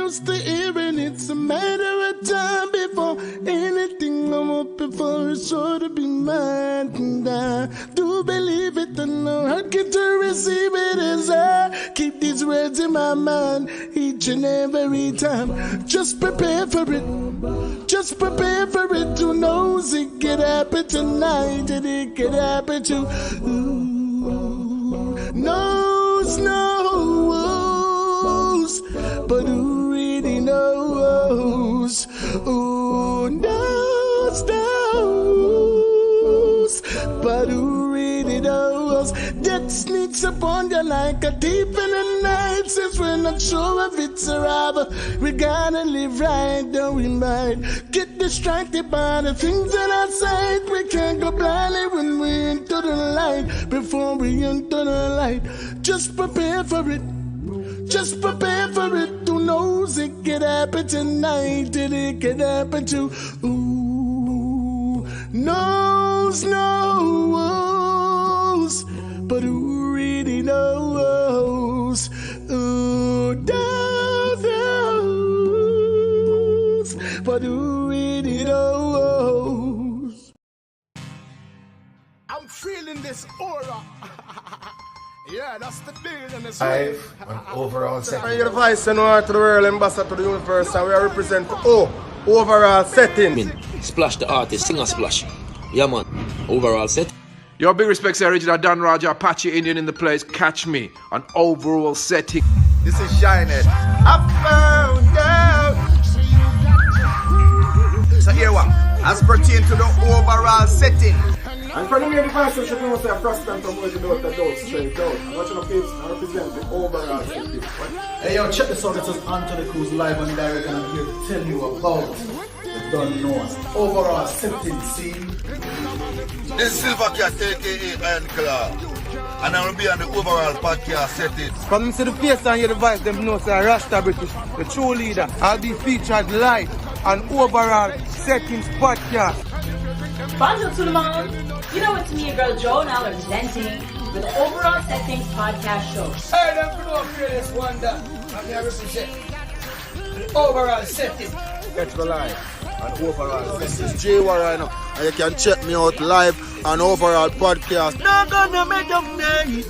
used to hearing it's a matter of time before anything I'm up before it's sure to be mine. And I do believe it and no hurt get to receive it as I keep these words in my mind each and every time. Just prepare for it. Just prepare for it. Who knows it could happen tonight and it could happen to knows, but who really knows? Who knows, but who really knows? Death sneaks upon you like a thief in the night. Since we're not sure if it's a robber, we gotta live right, don't we might get distracted by the things that are sight. We can't go blindly when we enter the light. Before we enter the light, just prepare for it. Just prepare for it. Who knows it could happen tonight and it could happen to knows, but who really knows? Who knows, but who really knows? I'm feeling this aura. Yeah, that's the deal in this life and overall setting. I'm the vice and to the world ambassador to the universe, and we represent overall setting. Splash the artist, sing a splash. Yeah man, overall set. Your big respects to original Don Roger, Apache Indian in the place. Catch me on overall setting. This is Shinehead. I found out. So here what? As pertain to the overall setting. And for the main devices, you know, say a first time from where you do it straight out. I'm watching the face and represent the overall setting. Hey yo, check this out. This is Anthony Cruz live and direct, and I'm here to tell you about the Don Noah's overall setting scene. This is Silver Cat, aka Iron Claw. And I will be on the overall podcast setting. From them see the face and hear the voice, them know say Rasta British, the true leader. I'll be featured live on overall settings podcast. Bonjour tout le monde. You know it's me, your girl Joe, now representing with the Overall Settings podcast show. Hey, don't forget Fearless Wonder. I'm here represent the Overall Setting. Catch me live on overall. This is J right now, and you can check me out live on overall podcast. Not gonna make them night.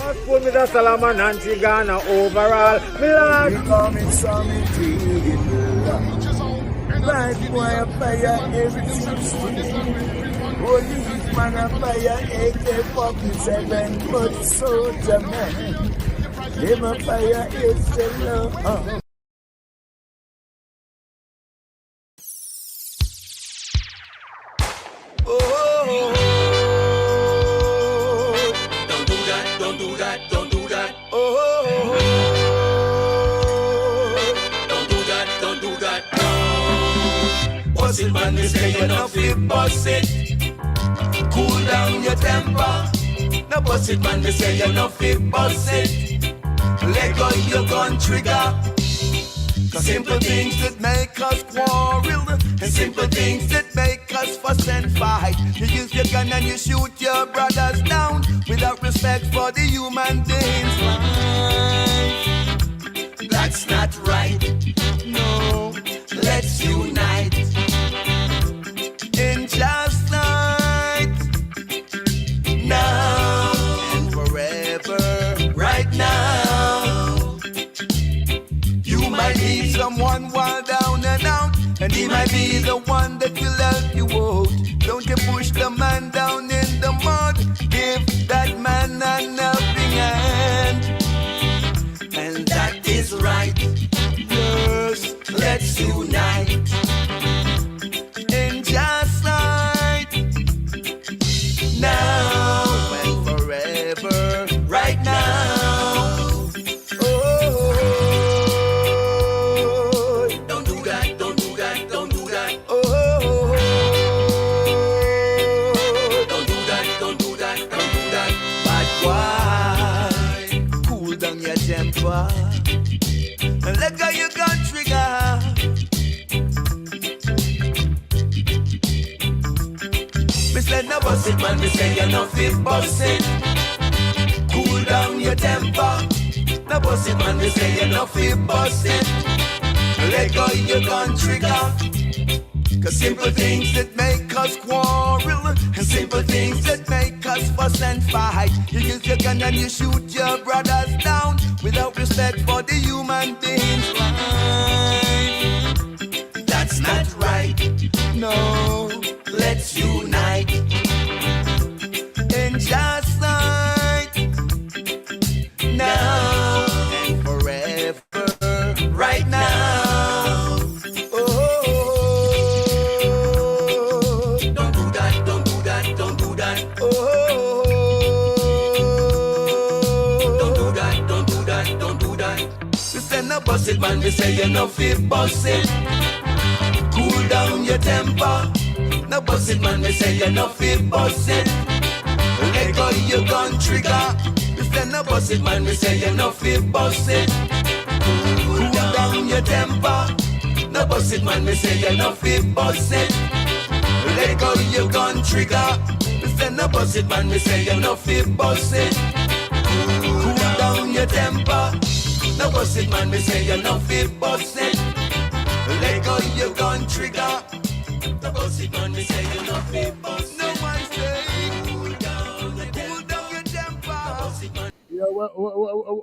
What's put me the Salaman and Tigana overall? Me like coming something bad boy a fire every 16. Police man a fire AK-47, but soldier man, them a fire is the love. Don't do that, don't do that, don't do that. Don't do that, don't do that. No. Boss it, man, they say you're not fit, boss it. Cool down your temper. No boss it, man, they say you're not fit, boss it. Let go your gun trigger. Simple things that make us quarrel, and simple things that make us fuss and fight. You use your gun and you shoot your brothers down without respect for the human being's life. That's not right. No, let's unite in just night, now and forever. Right now, you might need someone while down and out, and he might be the one that will help you out. Don't you push the man down in the mud. Give that man an helping hand, and that is right. Yes, let's unite in just night, now and forever. Right now. And let go your gun trigger. Me say no boss it, man. Me say you're not fit, boss it. Cool down your temper. No bust it, man, me say you no feel bust it. Let go your gun trigger. Cause simple things that make us quarrel, and simple things that make us fuss and fight. You use your gun and you shoot your brothers down without respect for the human being's life. That's not right. No, let's unite in just sight. Now and forever, right now. Oh, don't do that, don't do that, don't do that. Oh, don't do that, don't do that, don't do that. We say no bust it, man, we say you no feel bust it. Cool down your temper. No bust it, man, we say you no feel bust it. Let go your gun trigger. We say no bust it, man, we say you no feel bust it. Cool down your temper. No bust it, man, we say you no feel bust it. Let go your gun trigger. We say no bust it, man, we say you no feel bust it. Cool down your temper. No bust it, man, we say you no feel bust it. Let go your gun trigger. No bust it, man, we say you no feel bust it. No one say cool down your temper. Yeah,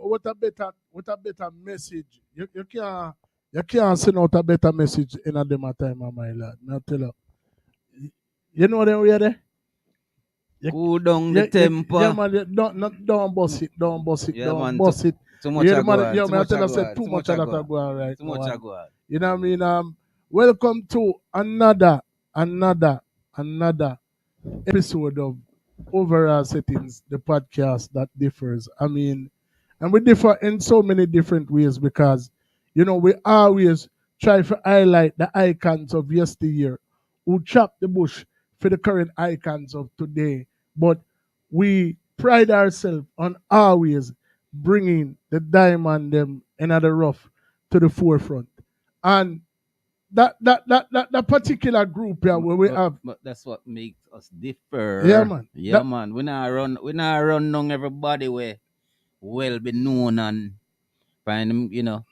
what a better message. You can't send out a better message in a dem time, my lad. Now tell you. You know them we are there? Cool down the temper. Yeah, man, don't bust it, don't bust it, Yeah, don't man, bust it. Too much Yeah, a go man, on, yeah, too man, I much tell a you, go say on, too too much much of a that go a go on right Too now. much a go on. You know what I mean? Welcome to another episode of Overall Settings, the podcast that differs. I mean, and we differ in so many different ways because, you know, we always try to highlight the icons of yesteryear who chopped the bush for the current icons of today. But we pride ourselves on always bringing the diamond them in the rough to the forefront. And that particular group here where we have, But that's what makes us differ. yeah, man. Yeah, man. We not run down everybody where well be known and find them, you know.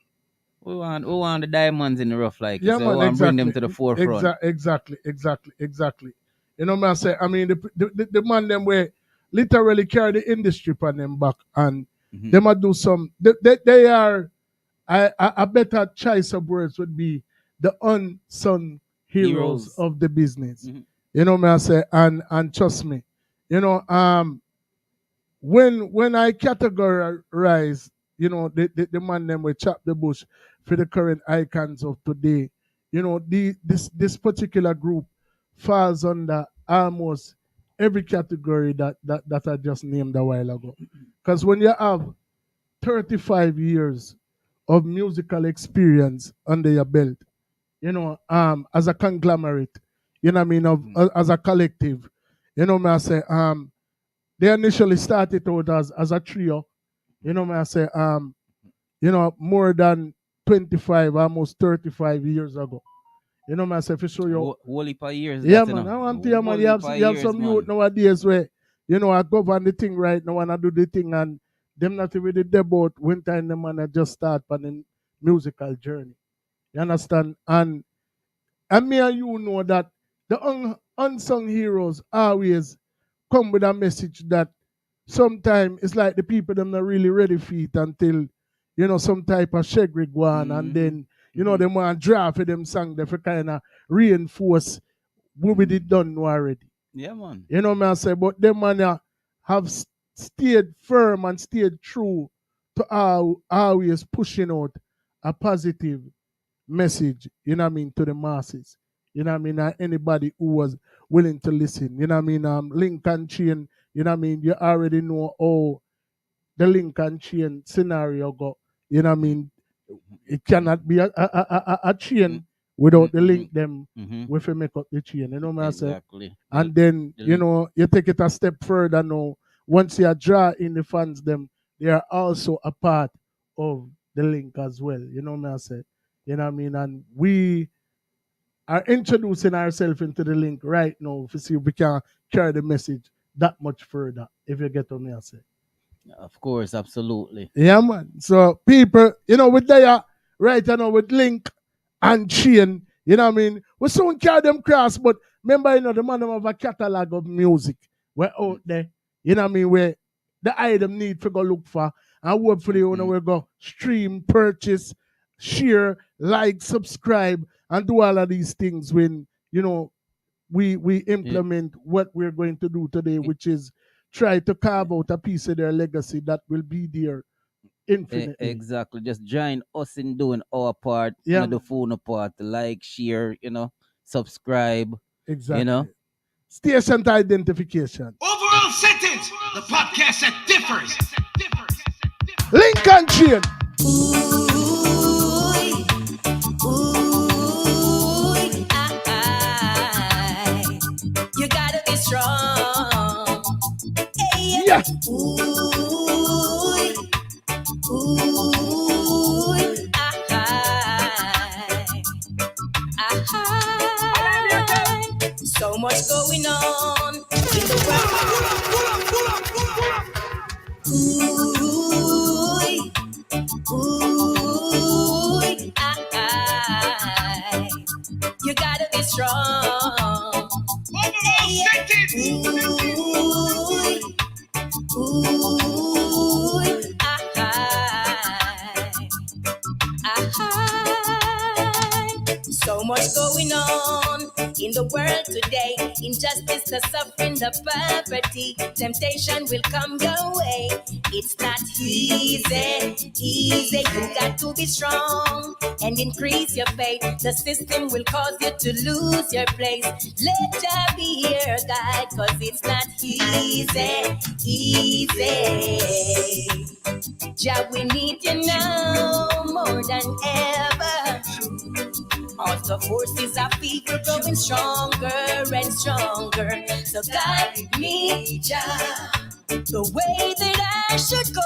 We want the diamonds in the rough like Yeah, so man, we want to bring them exactly. to the forefront. Exactly. You know what I'm saying? I mean, the man them where literally carry the industry on them back and they might do some, they are, a better choice of words would be the unsung heroes of the business. You know what I'm saying? And trust me, you know, when I categorize, you know, the man them will chop the bush for the current icons of today, you know, this particular group falls under almost every category that I just named a while ago. Because when you have 35 years of musical experience under your belt, you know, as a conglomerate, you know what I mean, as a collective, you know what I say, they initially started out as a trio. You know, may I say, you know, more than 25, almost 35 years ago. You know, may I say, for sure, you. Whole heap of years. Yeah, that, man. you I know. want to, man. You have some man. youth nowadays where, you know, I govern the thing right now and I do the thing and them not even the debut when time the man I just start on the musical journey. You understand? And me and you know that the unsung heroes always come with a message that sometimes it's like the people them not really ready for it until, you know, some type of shegrig one and then, you know, them want to draw for them song they for kind of reinforce what we did done already. Yeah, man. You know what I say? But them man have stayed firm and stayed true to always pushing out a positive message, you know what I mean, to the masses. You know what I mean? Anybody who was willing to listen. You know what I mean? Lincoln Chain, you know what I mean? You already know how the Lincoln Chain scenario go. You know what I mean? It cannot be a chain without the link them with to make up the chain. You know what I say? Exactly. And then, you know, you take it a step further now. Once you draw in the fans them, they are also a part of the link as well. You know what I say? You know what I mean? And we are introducing ourselves into the link right now to see if we can carry the message that much further, if you get what I say. Of course, absolutely. Yeah, man. So people, with there right now with Link and Chain, you know what I mean? We soon carry them cross, but remember, the man them have a catalog of music. We're out there, you know what I mean, where the item need to go look for. And hopefully, we go stream, purchase, share, like, subscribe, and do all of these things when, we implement what we're going to do today, which is try to carve out a piece of their legacy that will be there infinitely. Exactly. Just join us in doing our part, the phone part, like, share, subscribe. Exactly. Station to identification. Overall settings, the podcast that differs. Link and Chain. You gotta be strong. Hey, yeah. So much going on in the world. You gotta be strong. So much going on in the world today. Injustice, the suffering, the poverty. Temptation will come your way. It's not easy. You got to be strong and increase your faith. The system will cause you to lose your place. Let Jah be your guide, cause it's not easy. Jah, we need you now more than ever. All the forces of people growing stronger and stronger. So guide me, Jah, the way that I should go.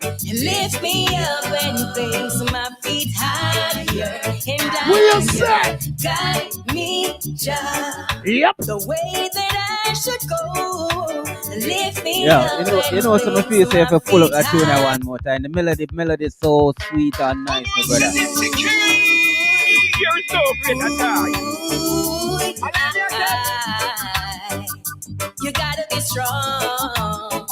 And lift me up and place my feet higher and higher. Guide me, Jah, the way that I should go. Lift me up. So I feel say if I pull up that tune one more time, the melody is so sweet and nice, my brother. You're so great at times. You gotta be strong.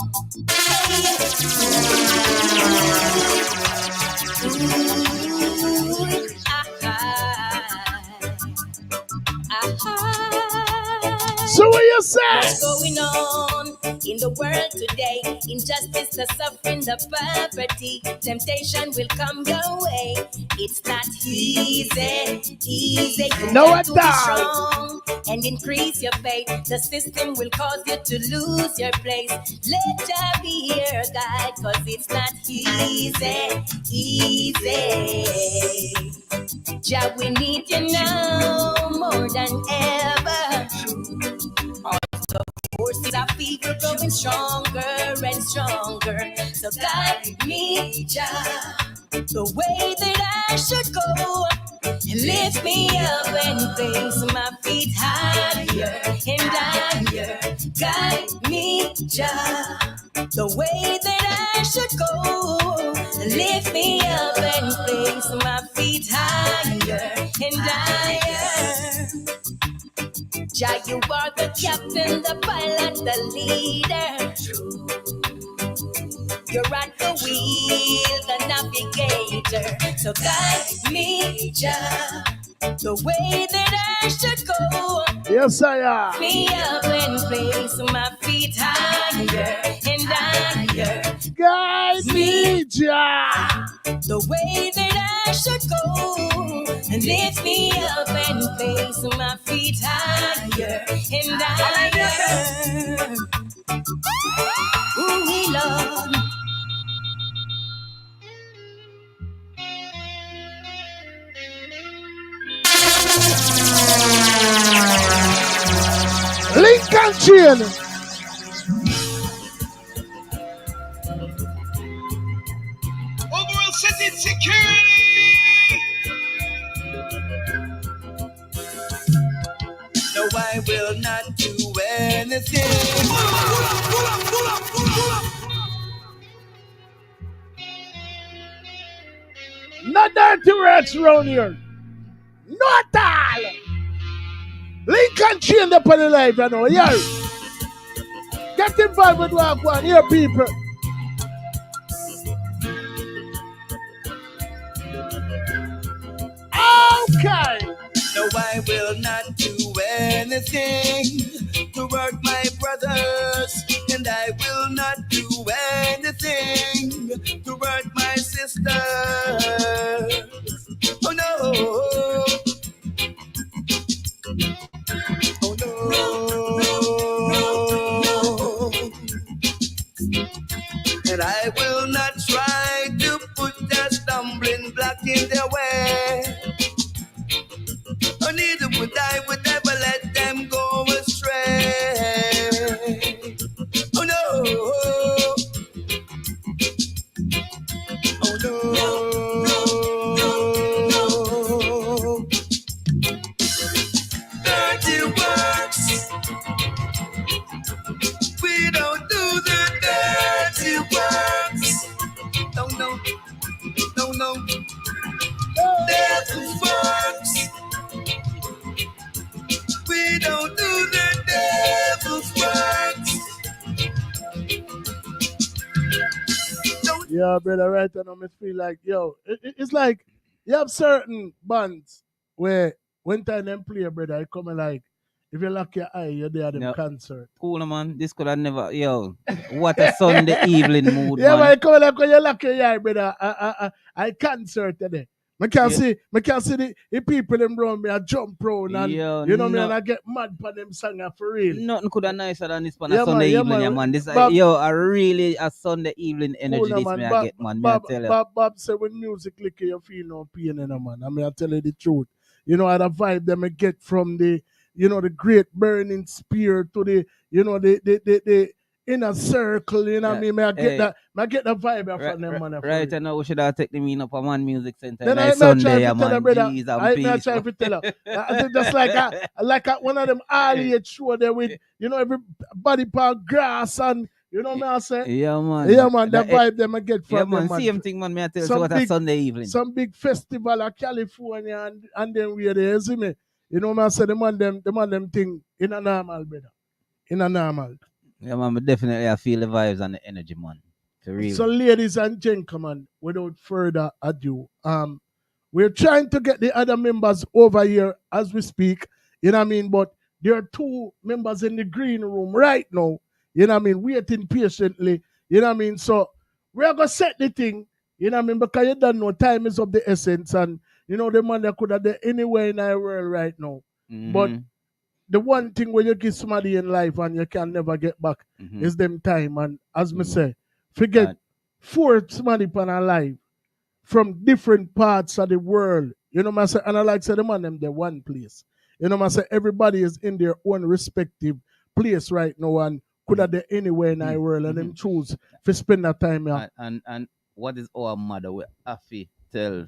So what you say? What's going on in the world today? Injustice, the suffering, the poverty. Temptation will come your way. It's not easy. You have to be strong and increase your faith. The system will cause you to lose your place. Let Jah be your guide, cause it's not easy. Jah, we need you now more than ever. All the forces of people growing stronger and stronger. So guide me, Jah, the way that I should go. And lift me up and place my feet higher and higher. Guide me, Jah, the way that I should go. And lift me up and place my feet higher and higher. Jah, you are the captain, the pilot, the leader. You're at the wheel, the navigator. So guide me, Jah, the way that I should go. Yes, I am. Me up and place my feet higher and higher. Guide me, Jah, the way that I should go. And lift me up and place my feet higher and higher. Ooh, Lord. Link and Chain. Overall setting security. No, I will not do anything. no dirty words around here. Not all. Lincoln chain up on the life, you know. Yeah. Get involved with what one here, people. Okay. No, I will not do anything to hurt my brothers, and I will not do anything to hurt my sisters. Oh no. Oh no. And I will not try to put a stumbling block in their way. Oh, neither would I ever let them go astray. Oh no. Oh no. Dirty works. We don't do the dirty works. No, no. No, no. Dirty works. We don't do the devil's works. Yeah, brother, right now I feel like, yo, it's like you have certain bands where when time them play, brother, it come like, if you lock your eye, you're there at them concert. Cool, man. This could have never, yo, what a Sunday evening mood, yeah, man. but it come like when you lock your eye, brother, I concert today. I can't see the people them around me, I jump round and Yo, you know me, and I get mad for them song for real. Nothing could have nicer than this on Yeah, a Sunday man, evening, yeah, man. This Bob, yo, a really a Sunday evening energy cool, this man. me I Bob, get, man. Bob, Me I tell you. Bob said when music lick you feel no pain in a man. I mean, I tell you the truth. You know, how the vibe them I get from the, you know, the great burning spear to the, you know, the inner circle, you know what I mean? I get that vibe from them, man. Right, I know we should have taken the mean up a Man Music Center. Then Nice I Sunday, try yeah, to tell man. her, brother. Jeez, I peace, try to tell her. I think just like one of them all-age show there with, you know, everybody part grass and, you know what I'm saying? Yeah, man. Yeah, man, that vibe them I get from yeah, them, man. Same thing, man. Me I tell you, what a Sunday evening. Some big festival of California and then we are there, you see me? You know what I'm saying? The man them thing in a normal, brother. In a normal. Yeah, man, but definitely I feel the vibes and the energy, man. For real. So, ladies and gentlemen, without further ado, we're trying to get the other members over here as we speak. You know what I mean? But there are 2 members in the green room right now. You know what I mean? Waiting patiently. You know what I mean? So we're gonna set the thing. You know what I mean? Because you don't know time is of the essence, and you know the man that could have done anywhere in our world right now. Mm-hmm. But the one thing when you give somebody in life and you can never get back is them time. And as me say, forget 4 somebody upon our life from different parts of the world. You know what I say? And I like say the man them the one place. You know what I say? Everybody is in their own respective place right now and could have done anywhere in our world and them choose to spend that time here. And what is our mother we have to tell?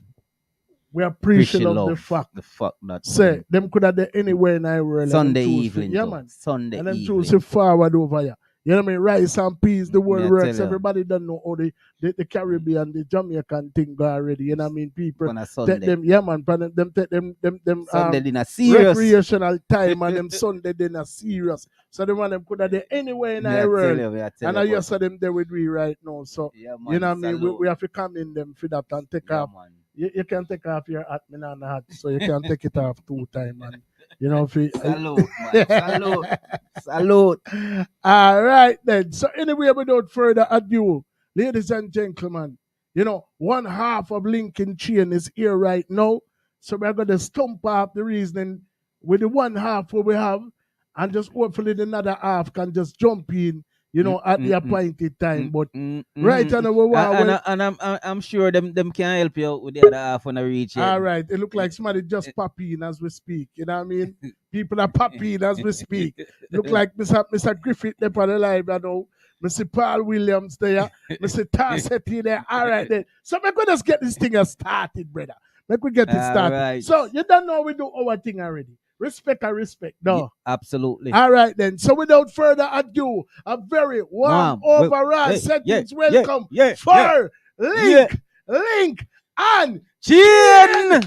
We appreciate the fact that say them could have done anywhere in our world. Sunday evening. Yeah, man. Sunday and them evening. choose to forward over here. You know what I mean? Rice and peas, the world works. Everybody don't know how the Caribbean, the Jamaican thing go already. You know what I mean? People take them, yeah, man. Them take them Sunday dinner serious. Recreational time and them Sunday dinner serious. So the one them could have done anywhere in our world. And I just saw them there with we right now. So yeah, man, you know what I mean? We have to come in them for that and take off. Man. You can take off your hat, me and hat, so you can take it off 2 times, man. You know, salute, man. Salute. All right, then. So, anyway, without further ado, ladies and gentlemen, you know, 1/2 of Lincoln Chain is here right now. So, we're going to stump off the reasoning with the 1/2 what we have, and just hopefully the other half can just jump in, you know, at the appointed time. But right now, I'm sure them can help you out with the other half when I reach it. All right, it look like somebody just pop in as we speak. You know what I mean? People are popping as we speak. Look like Mr. Griffith there on the live, you know. Mr. Paul Williams there, Mr. Tarsetti there. All right, then. So we're going to get this thing started, brother. Make we get it started. Right. So you don't know we do our thing already. Respect and respect. No. Yeah, absolutely. All right then. So without further ado, a very warm overall settings welcome for Link and Chain!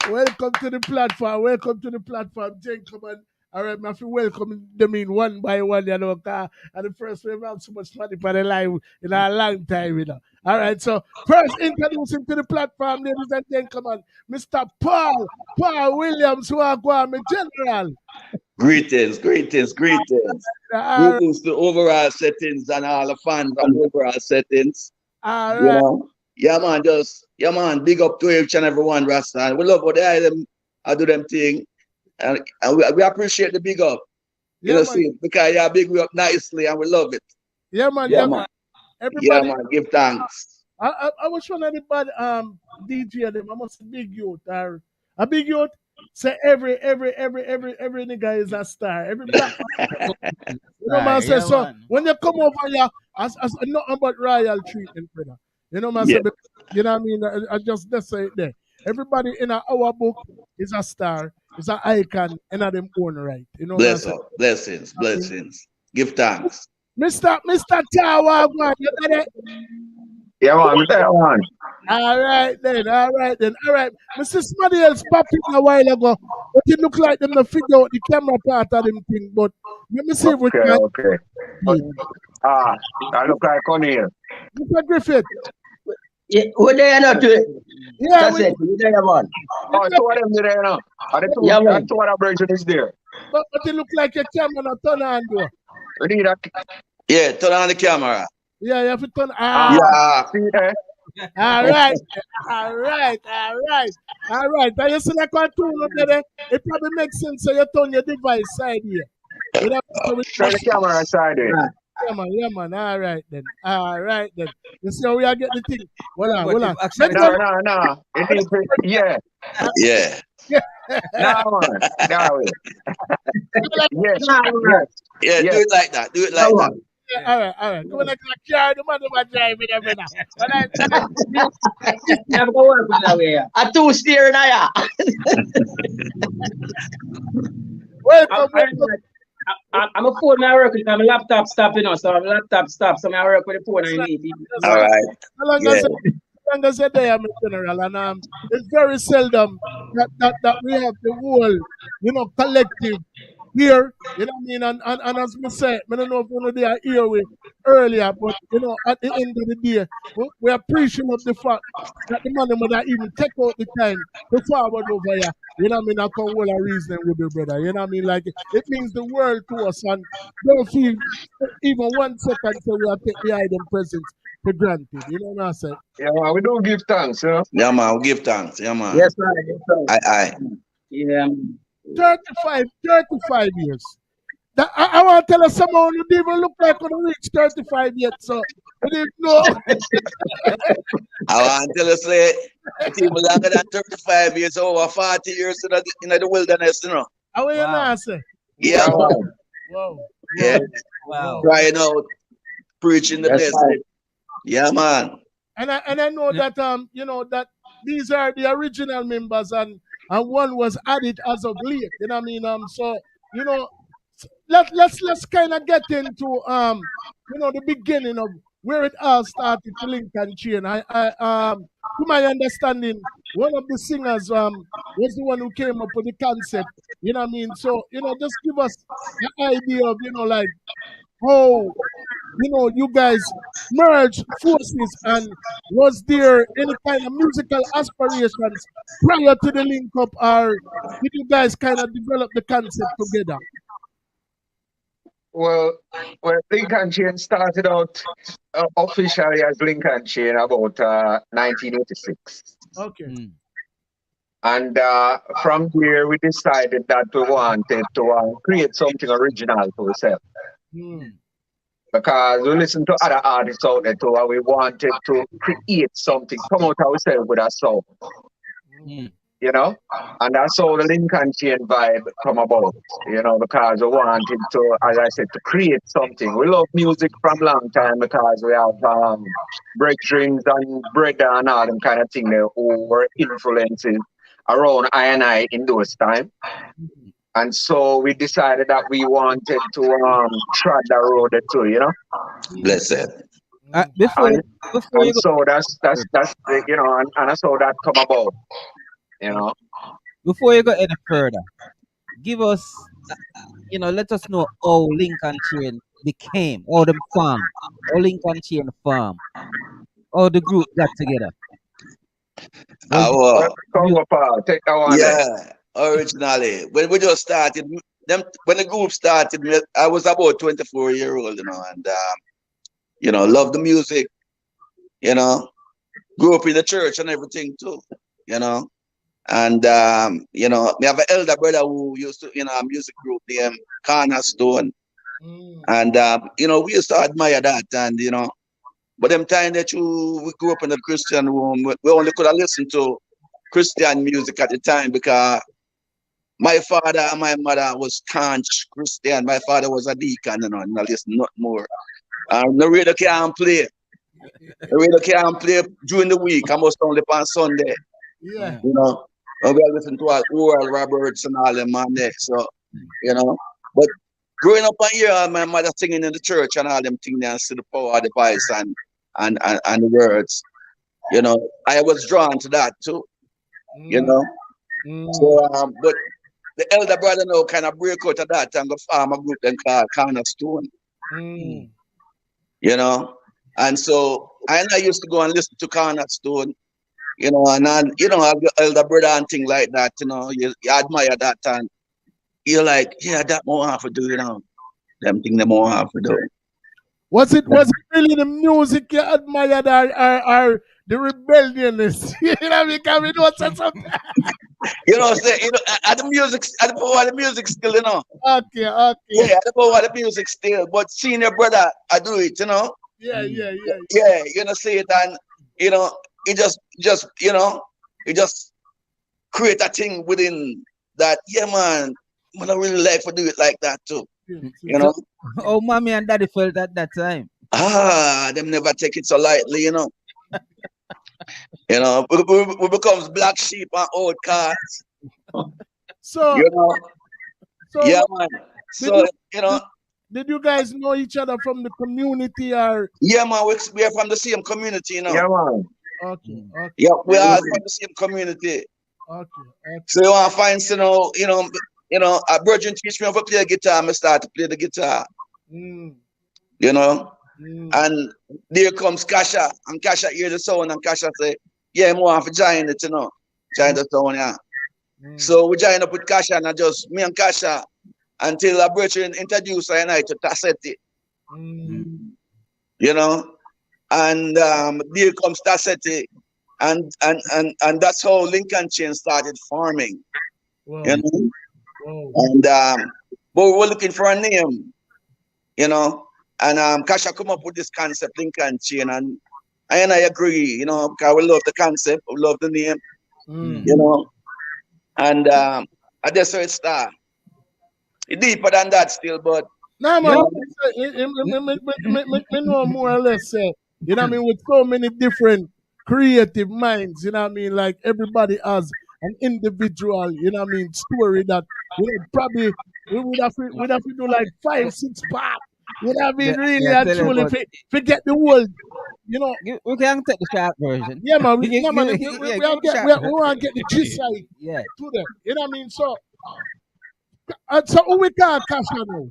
Welcome to the platform. Welcome to the platform, gentlemen. All right, I have to welcome them in one by one, you know, and the first we have so much money for the live in a long time, you know. All right, so first introducing to the platform, ladies and gentlemen, Mr. Paul Williams, who are going general. Greetings. All right, Greetings to overall settings and all the fans on overall settings. all You right. know. Yeah man, big up to each and every one, Rasta. We love what they them I do them thing. And we appreciate the big up. You Yeah, know, man. see, because you big we up nicely and we love it. Yeah, man. Yeah, Yeah, man. man. Everybody. Yeah, man. Give thanks. I was one of the bad DJ them. I must big youth or a big youth. Say every nigga is a star. Every black man. You know man say so when you come over here as nothing but royal treatment, brother. You know man say you know what I mean? I just say it there. Everybody in our book is a star, is an icon in them own right. You know Bless man up. Blessings. Give thanks. Mr. Tawa, you got it? Yeah, man, I'm there, man. All right then. Mr. Somebody else popped in a while ago, but it look like them to figure out the camera part of them thing. But let me see if we can. Okay. I look like O'Neill. Mr. Griffith. Yeah, who they are not to it? Yeah, That's it. Who they are, man? Oh, two of them there now. And the two, Yeah, man. and two other version is there. But it look like your camera not turn on though. We need a... Yeah, turn on the camera. Yeah, you have to turn. Yeah. See there? All right. Now you see that cartoon up there? It probably makes sense so you turn your device side here. You know, so turn the camera side here. Yeah, man. All right then. You see how we are getting the thing? Hold on. No. It needs to, yeah. Yeah. No, man. No. Yes. Yeah, do it like that. Yeah, all right. Come on, I can carry the man over driving there, brother. Never go work with that way. A two steering eye. Welcome. I'm a phone I work with, my laptop stop, you know, so my laptop stops, so I work with the phone I need. All right. How long as you're there, my general, and it's very seldom that we have the whole, collective here, you know what I mean? And as we say, I don't know if one of they are here with earlier, but at the end of the day, we appreciate the fact that the man would even take out the time to forward over here. You know what I mean? I come well a reason with you, brother. You know what I mean? Like it means the world to us, and don't feel even 1 second so we are taking the item presence for granted. You know what I'm saying? Yeah, man, we do give thanks, you know? Yeah, man, we give thanks. Yeah, man. Yes, right. Aye. Yeah. 35 years. I want to tell us someone who didn't even look like when we reach 35 yet, so I didn't know. I want to tell us that it's even longer than 35 years, over 40 years in the wilderness, you know. How are you now, sir? Yeah, man. Wow. Yeah. Wow. Crying out, preaching the message. Right. Yeah, man. And I know that that these are the original members and one was added as of late. You know what I mean? So let's kind of get into the beginning of where it all started to Lincoln Chain. I to my understanding, one of the singers was the one who came up with the concept. You know what I mean? So just give us the idea of like how you guys merged forces, and was there any kind of musical aspirations prior to the link up, or did you guys kind of develop the concept together? Well, Lincoln Chain started out officially as Lincoln Chain about 1986. Okay. And from there, we decided that we wanted to create something original to ourselves. Because we listened to other artists out there too, and we wanted to create something, come out ourselves with a song. You know? And that's how the Lincoln Chain vibe come about, because we wanted to, as I said, to create something. We love music from a long time because we have brethren and brother and all them kind of thing there who were influences around I in those times. And so we decided that we wanted to tread the road too, Blessed. Before And you go so that's you know, and that's how that come about, you know. before you go any further, give us let us know how Lincoln Chain became, how them farm, how Lincoln Chain farm, how the group got together. Was it Our Come up, take that one there. yeah, originally when we just started them when the group started, I was about 24-year-old, and love the music, you know, grew up in the church and everything too, you know. And we have an elder brother who used to, a music group named Cornerstone. And we used to admire that, and but them time that we grew up in a Christian home, we only could have listened to Christian music at the time because my father and my mother was staunch Christian. My father was a deacon, and I listen not more. The radio can't play. The radio can't play during the week. I must only on Sunday. Yeah. And we are listening to Oral Roberts and all them man there. So, but growing up here, my mother singing in the church and all them things, and see the power of the voice and the words. I was drawn to that too. So, but the elder brother now kind of break out of that and go form a group then called Cornerstone. And so I used to go and listen to Cornerstone, and have your elder brother and things like that, you admire that, and you're like, yeah, that more have to do, them things they more have to do. Was it really the music you admired or the rebelliousness? Because we know something. At the music, at the power of the music still, Okay. Yeah, at the power of the music still, but seeing your brother, I do it, Yeah. Yeah, see it, and it just create a thing within that. Yeah, man, I don't really like to do it like that too. Oh, mommy and daddy felt at that time. Them never take it so lightly, we becomes black sheep and old cats. So, yeah, man. So, did you guys know each other from the community or? Yeah, man, we are from the same community, Yeah, man. Okay. Yeah, we are from the same community. Okay. So you want to find, a virgin teach me how to play a guitar, I start to play the guitar. And there comes Kasha, and Kasha hear the sound, and Kasha say, yeah, I want to join it, join the sound, yeah. So we join up with Kasha, and just me and Kasha, until a virgin introduce her and I to Tassetti. And there comes Tassetti, and that's how Lincoln Chain started forming. Wow. And but we were looking for a name, and Kasha come up with this concept, Lincoln Chain, and I agree, because we love the concept, we love the name, and that's how it started. It's deeper than that still, but no, man, me know more or less, with so many different creative minds, like everybody has an individual, story that, probably we would have to do like 5-6 parts. Really and truly forget the world. We can take the short version. Yeah, man. We want to get the gist right to them. So, so who we call Kasha now?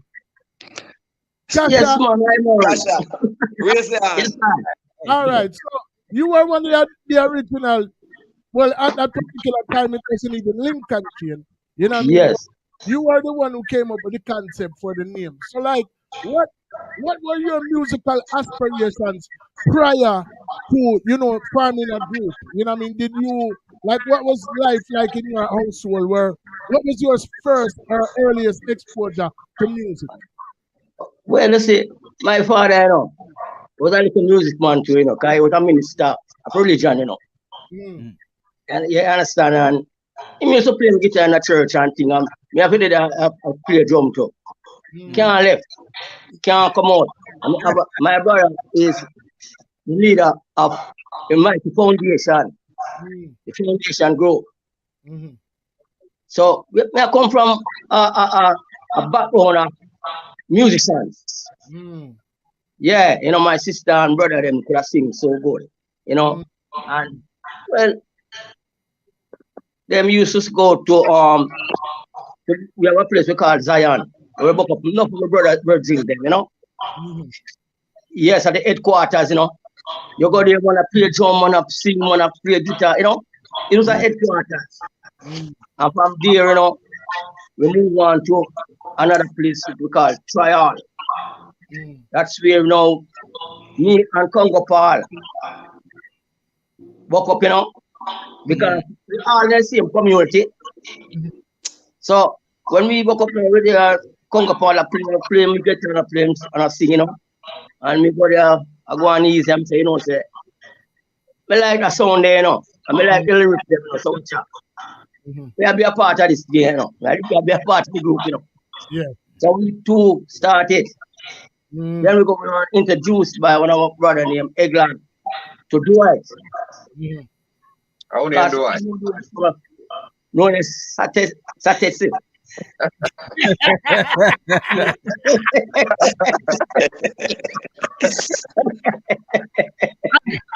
Kasha. Yes, man. I know. Kasha, raise the hand. Yes, man. All right. So you were one of the original. Well, at that particular time, it wasn't even Lincoln Chain. Yes. You were the one who came up with the concept for the name. So, like, what were your musical aspirations prior to forming a group? Did you what was life like in your household? What was your first or earliest exposure to music? Well, let's see, my father, was a little music man too, because he was a minister of religion, And you understand, and he used to play guitar in the church and thing, and me have to play drum too. Can't left, can't come out. And my brother is the leader of the Mighty Foundation, the foundation group. So I come from a background of musicians. Yeah, my sister and brother them could have sing so good, and well, them used to go to we have a place we call Zion. We book up enough of my brothers in them. Yes, at the headquarters, You go there, wanna play drum, wanna sing, wanna play guitar, It was a headquarters. And from there, we move on to another place we call Trial. That's where me and Congo Paul woke up, because we all in the same community. So when we woke up with the Congo Paul play me guitar and play and sing, and me go there, I go on easy and say, say, I like the sound there, and I like the lyrics there, so chat. We be a part of this game, Like we be a part of the group, Yeah. So we two started. Then we got introduced by one of our brother named Eglan to do it. How do you do it? Known as Satesi.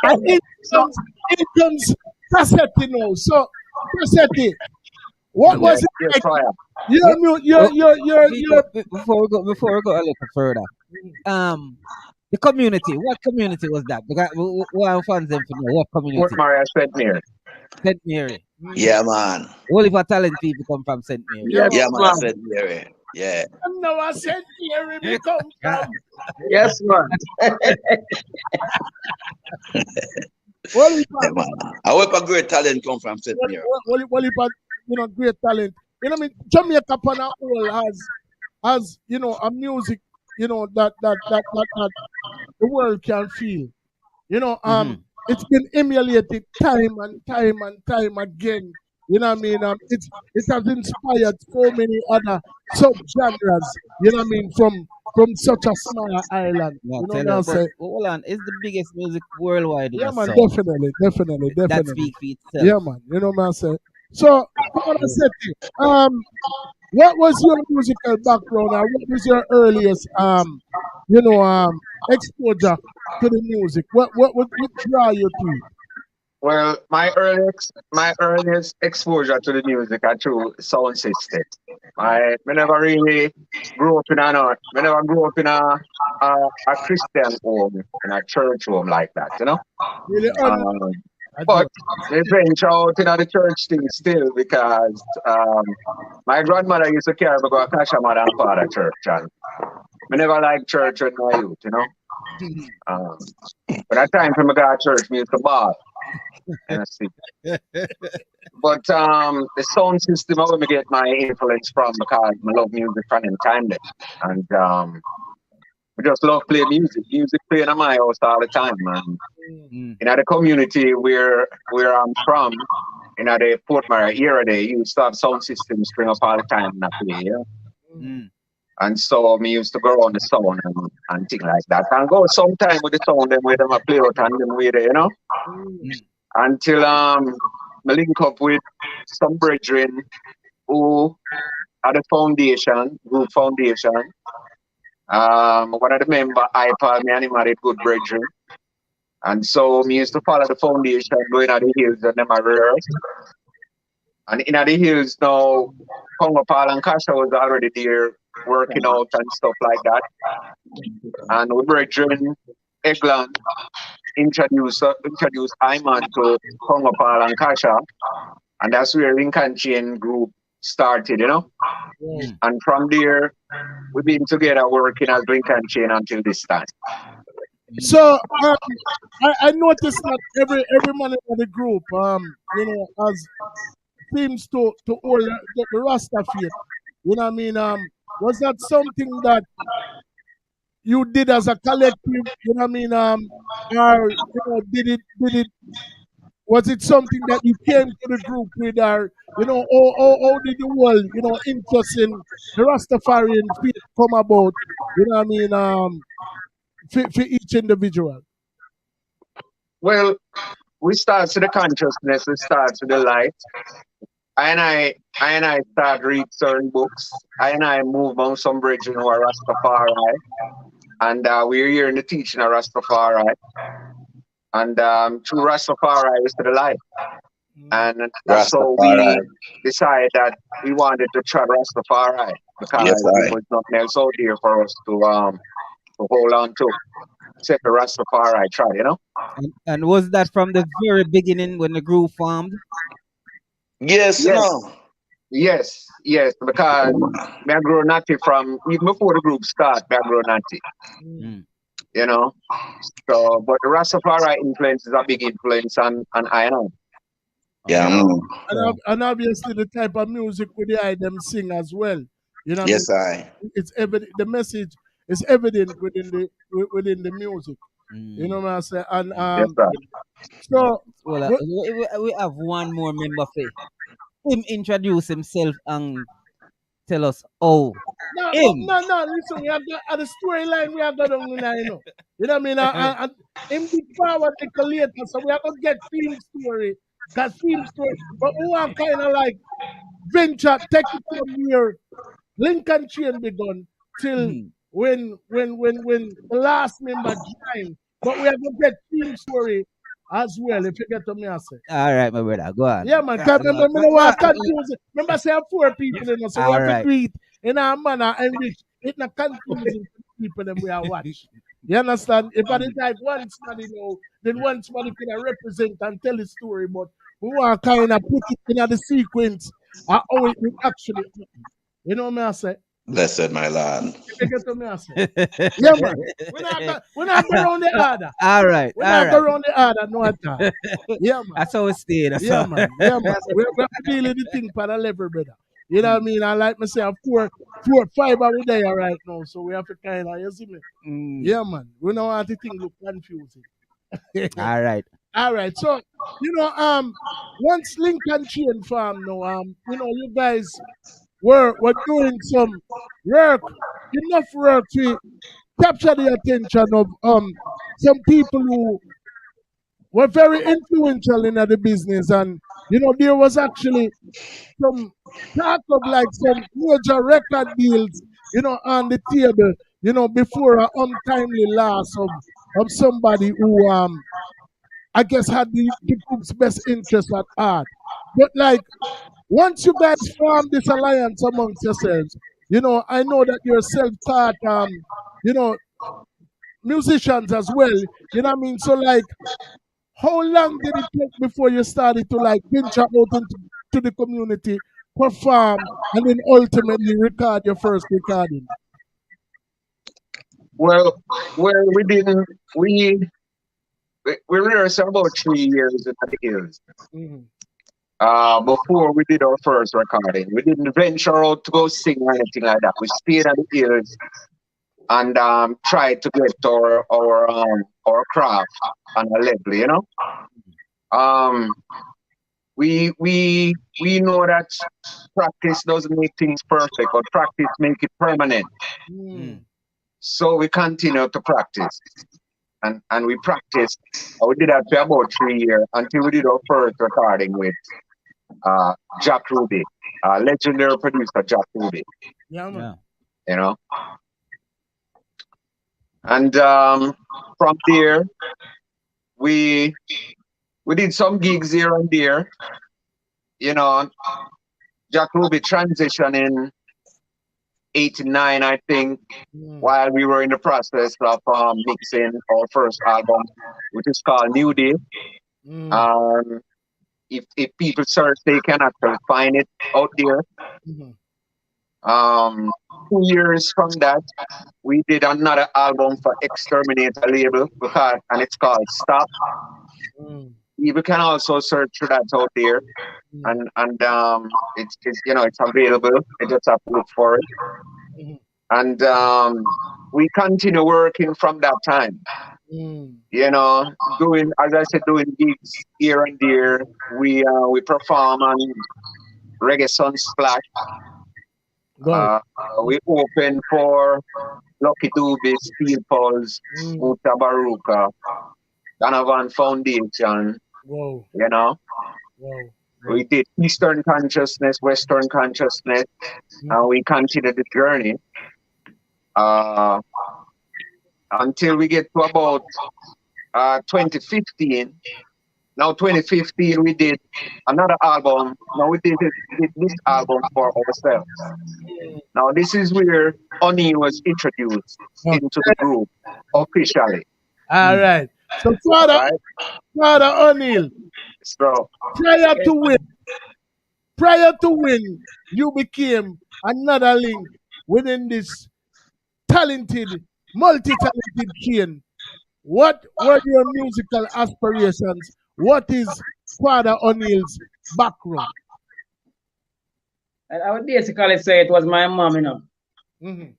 I think it comes Cassetti now. So Cassetti, what was it like? Before we go a little further, the community. What community was that? Because we are fans them for know what community. Fort Maria, St. Mary. St. Mary. Yeah, man. All of our talent people come from St. Mary. Yeah, man. St. Mary. Yeah. No, I said Mary, we come from. Yes, man. Yeah, man. I hope a great talent come from St. Mary. Great talent. I mean, Jamaica upon a whole has a music, that the world can feel. It's been emulated time and time and time again. You know what I mean? It has inspired so many other sub-genres, from such a small island. Hold on, it's the biggest music worldwide. Yeah, man, definitely. That speaks for itself. Yeah, man, you know what I'm saying? So, what was your musical background, and what was your earliest, exposure to the music? What draw you to it? Well, my earliest exposure to the music are through sound system. I never really grew up in a Christian home, in a church home like that, Really? But they venture out in the church thing still because my grandmother used to carry me go to cash mother and father church, and I never liked church when I was youth, But at times when I go to church, I used to bawl. But the sound system, I want to get my influence from because I love music from them time then. And I just love playing music. Music playing in my house all the time, man. In the community where I'm from, in the Fort Maria area, they used to have sound systems bring up all the time and I play, And so me used to go around the sound and things like that. And go sometime with the sound them with them I play out and them with it, Until I link up with some brethren who had a group foundation. One of the members, I called me and he married good brethren. And so me used to follow the foundation, going at the hills and them rehearse. And in the hills now, Congo Paul and Kasha was already there working out and stuff like that. And we brethren, Eglan, introduced Iman to Congo Paul and Kasha. And that's where Lincoln Chain group started, And from there, we've been together working as Lincoln Chain until this time. So I noticed that every man in the group, has seems to hold the Rasta faith. You know what I mean? Was that something that you did as a collective? You know what I mean? Or did it? Was it something that you came to the group with, or how did the whole interest in the Rastafarian faith come about? You know what I mean? For each individual. Well, we start to the consciousness, we start to the light. I start read certain books. I move on some bridge who are Rastafari. And we're here in the teaching of Rastafari. And through Rastafari is to the light. And that's how Rastafari. we decided that we wanted to try Rastafari because Yes, there I. was nothing else out there for us to hold on to. Except the Rastafari tried, you know? And was that from the very beginning when the group formed? Yes, Yes. no. Yes, because me I grow natty from even before the group start, me I grow natty. You know? So but the Rastafari influence is a big influence on I know. Yeah. You know? And obviously the type of music with the eye them sing as well. You know what Yes, I mean? I. It's evident. The message is evident within the music. You know what I'm saying? And Yes, sir. so Well, we have one more member for him introduce himself and tell us no, him. listen, we have got at the storyline we have got on now, you know. You know what I mean? And him big power take a later, so we are gonna get theme story. Got theme story. But we want kind of like venture, take it from here. Lincoln chain begun till when the last member joined. But we are gonna get theme story as well, if you get to me, I say. All right, my brother, go on. Yeah, man. Cause remember, me no want confuse it. Remember, I say I have 4 people in us, so we All have to right. do it in our manner in which it's not confusing for the people that we are watch. You understand? If I did like one somebody know, then one somebody can represent and tell the story, but we want kind of put it in the sequence of how it will actually happen. You know what I say? Blessed my Lord. You get what I say? Yeah, man. We're not go around the order. All right. We're all not go right. around the order no time. Yeah, man. That's how it stayed. That's Yeah, all. man. Yeah, man. We have to deal with the thing for the level, brother. You know what I mean? And like me say, 5 are we there right now, so we have to kind of, you see me? Yeah, man. We don't want the thing look confusing. All right. All right. So, once Lincoln Chain Farm now, you guys were doing some work, enough work to capture the attention of some people who were very influential in the business, and there was actually some talk of like some major record deals, on the table, before an untimely loss of somebody who I guess had the group's best interest at heart. But like once you guys form this alliance amongst yourselves, I know that you're self-taught musicians as well. You know what I mean? So like how long did it take before you started to like venture out into the community, perform, and then ultimately record your first recording? Well, we didn't we rehearsed about 3 years in the hills. Before we did our first recording. We didn't venture out to go sing or anything like that. We stayed at the hills and tried to get our craft on a level, you know. We know that practice doesn't make things perfect, but practice make it permanent. So we continue to practice. And we practiced. We did that for about 3 years until we did our first recording with Jack Ruby, legendary producer Jack Ruby. Yeah, man. You know. And from there, we did some gigs here and there. You know, Jack Ruby transitioned in '89, I think, while we were in the process of mixing our first album, which is called New Day. If people search, they can actually find it out there. 2 years from that, we did another album for Exterminator label, and it's called Stop. You can also search for that out there, and it's available. You just have to look for it. And we continue working from that time. Doing, as I said, doing gigs here and there. We perform on Reggae Sunsplash. We open for Lucky Dube, Steel Pulse, Muta Baruka, Donovan Foundation. Whoa. You know. Wow. We did Eastern Consciousness, Western Consciousness, and we continue the journey. until we get to about 2015. Now 2015 we did another album. Now we did this album for ourselves. Now this is where O'Neal was introduced into the group officially. All right. So Father O'Neal, So prior to win, you became another link within this talented, multi-talented chain. What were your musical aspirations? What is Father O'Neal's background? And I would basically say it was my mom, you know. Mm-hmm.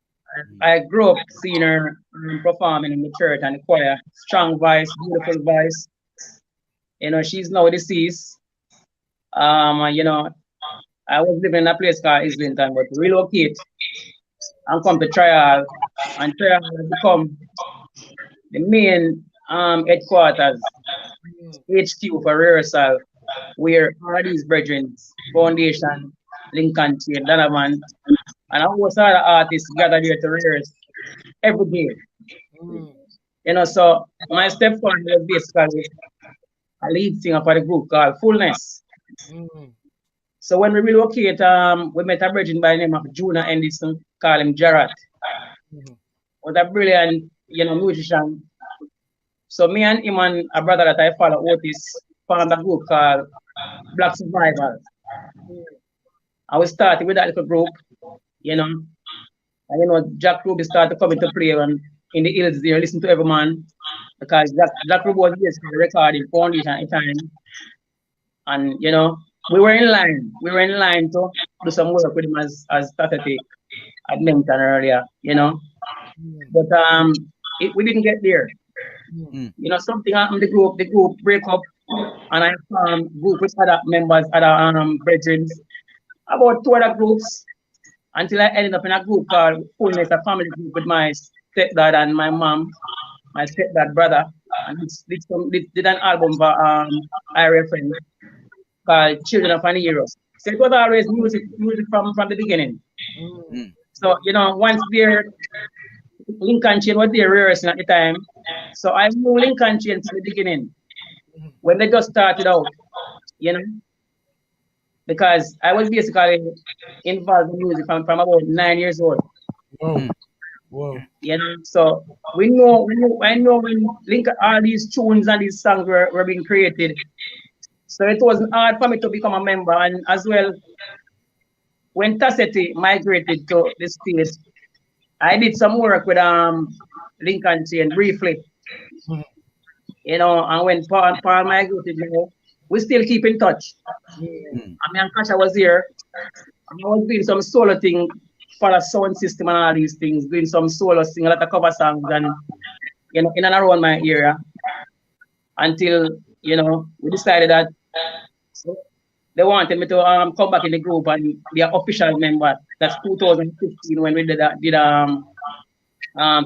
I grew up seeing her performing in the church and the choir. Strong voice, beautiful voice. You know, she's now deceased. You know, I was living in a place called Islington, but relocate and come to Trial, and Trial has become the main headquarters, HQ for rehearsal, where all these brethren, Foundation, Lincoln Chain, Donovan, and a host of other artists gather there to rehearse every day. You know, so my stepfather was basically a lead singer for the group called Fullness. So when we relocate, we met a brethren by the name of Juna Anderson, call him Jarrett. Was a brilliant, you know, musician. So me and him and a brother that I follow, Otis, formed a group called Black Survivors. And we started with that little group, you know. And you know, Jack Ruby started coming to play and in the hills there, listen to every man. Because Jack Ruby was basically recording Foundation at the time. And you know, we were in line. We were in line to do some work with him as Tatati had mentioned earlier, you know. But we didn't get there. You know, something happened the group break up, and I formed group with other members, other brethren, about 2 other groups, until I ended up in a group called Fullness, a family group with my stepdad and my mom, my stepdad brother, and did an album for area friend called Children of an Hero. So it was always music from the beginning. So, you know, once there, Lincoln Chain was there rehearsing at the time. So I knew Lincoln Chain from the beginning, when they just started out, you know, because I was basically involved in music from about 9 years old. Whoa. You know, so I know when Lincoln, all these tunes and these songs were being created. So it wasn't hard for me to become a member. And as well, when Tasseti migrated to the States, I did some work with Lincoln Chain briefly. You know, and when Paul migrated, you know, we still keep in touch. I mean, Kasha was here. And I was doing some solo thing for a sound system and all these things, doing some solo thing, a lot of cover songs, and you know, in and around my area. Until, you know, we decided that they wanted me to come back in the group and be an official member. That's 2015 when we did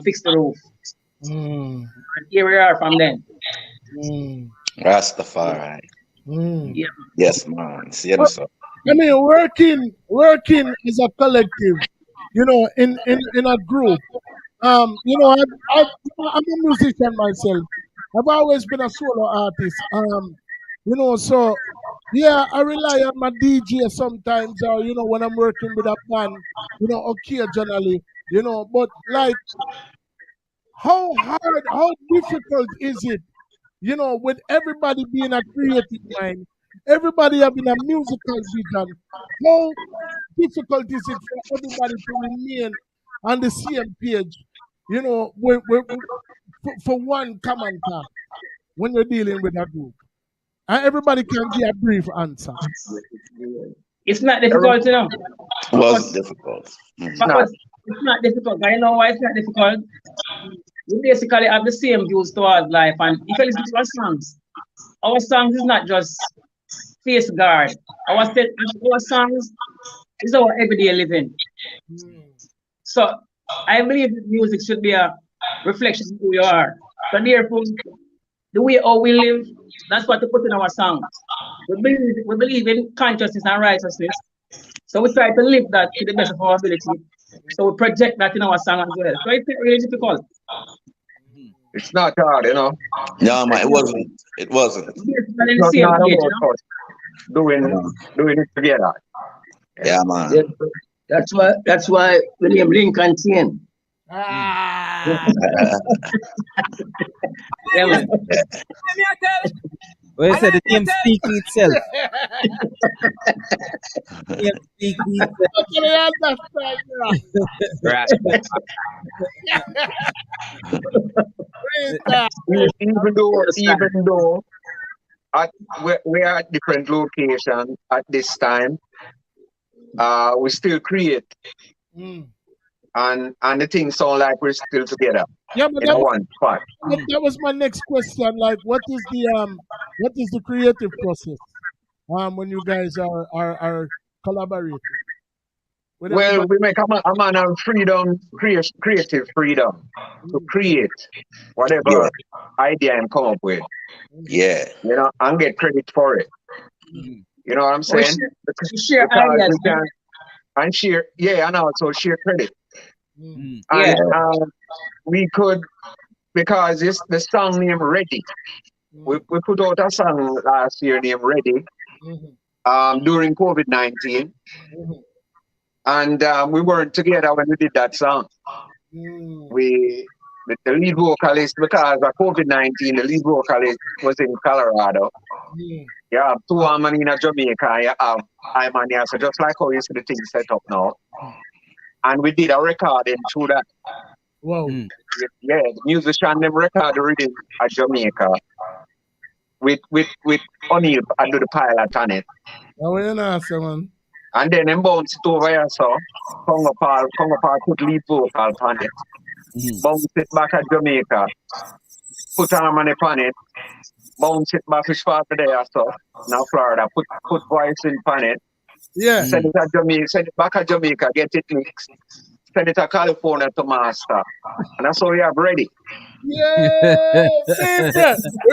Fix the Roof. And here we are from then. Rastafari. Yeah. Yes, man. See you, sir. I mean, working as a collective, you know, in a group. You know, I'm a musician myself. I've always been a solo artist. You know, so yeah, I rely on my DJ sometimes, or you know, when I'm working with a band, you know, occasionally, you know. But like, how hard, how difficult is it, you know, with everybody being a creative mind, everybody having a musical vision? How difficult is it for everybody to remain on the same page, you know, for one common task when you're dealing with a group? And everybody can give a brief answer. It's not difficult, you know. It wasn't difficult. It's not difficult. I know why it's not difficult. We basically have the same views towards life, and if you listen to our songs is not just face guard. Our songs is our everyday living. So I believe that music should be a reflection of who you are. So therefore, the way how we live, that's what we put in our songs. We believe in consciousness and righteousness. So we try to live that to the best of our ability. So we project that in our song as well. So it's not really difficult. It's not hard, you know. No, man, it wasn't. It wasn't. It's not hard about us doing it together. Yeah, man. Yeah, that's why the name Lincoln Chain. Yeah, man. Well, you said the name speak for itself. The name speak for itself. Even though we are at different locations at this time, we still create. And the things sound like we're still together. Yeah, but in one spot. That was my next question. Like, what is the creative process when you guys are collaborating? Well, we make a man of freedom, creative freedom to create whatever idea and come up with. Yeah. You know, and get credit for it. You know what I'm saying? Share ideas. And share, and also share credit. And we could, because it's the song named Ready. We put out a song last year named Ready during COVID-19. And we weren't together when we did that song. The lead vocalist, because of COVID-19, the lead vocalist was in Colorado. You have two women in Jamaica, you have I'm on here, so just like how you see the thing set up now. And we did a recording through that. Wow. Yeah, the musician them record reading at Jamaica with O'Neill and do the pilot on it. Oh, you know, man. And then them bounce it over here, so Congo Paul put lead vocal on it. Bounce it back at Jamaica, put harmony on it, bounce it back which part of there, so now Florida, put voice in on it. Yeah. Send it at Jamaica, send it back at Jamaica, get it mixed. Send it to California to master. And that's all we have ready. Yeah,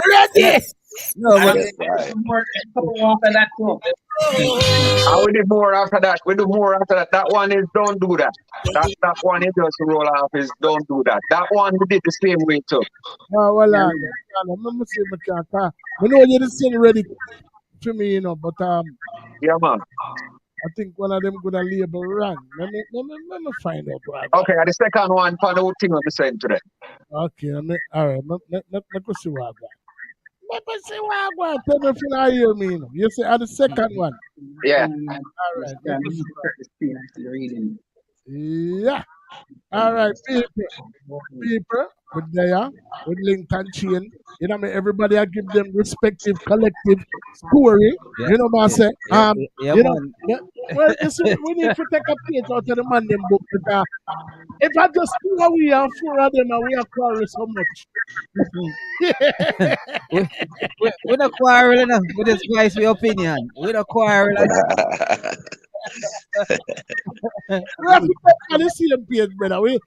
ready. No, but and we did more after that. We do more after that. That one is don't do that. That one is just roll off is don't do that. That one we did the same way too. Oh, well, I know you're the same ready to me, you know, but yeah, man. I think one of them gonna label wrong. Let me find out what. Okay, and the second one, find out thing on the same today. Okay, all right. Let me see what I got. Let me see what I got. Tell me if you not hear me. You say the second one. Yeah. All right. Yeah. All right, people with there, with Lincoln Chain. You know, everybody I give them respective collective story. Yeah. You know what I say? You know, well, we need to take a page out of the man them book because if I just do what we are four of them and we are quarrel so much. We're not quarreling with this guy's opinion. We're not quarreling. We have to take on the same page, brother. We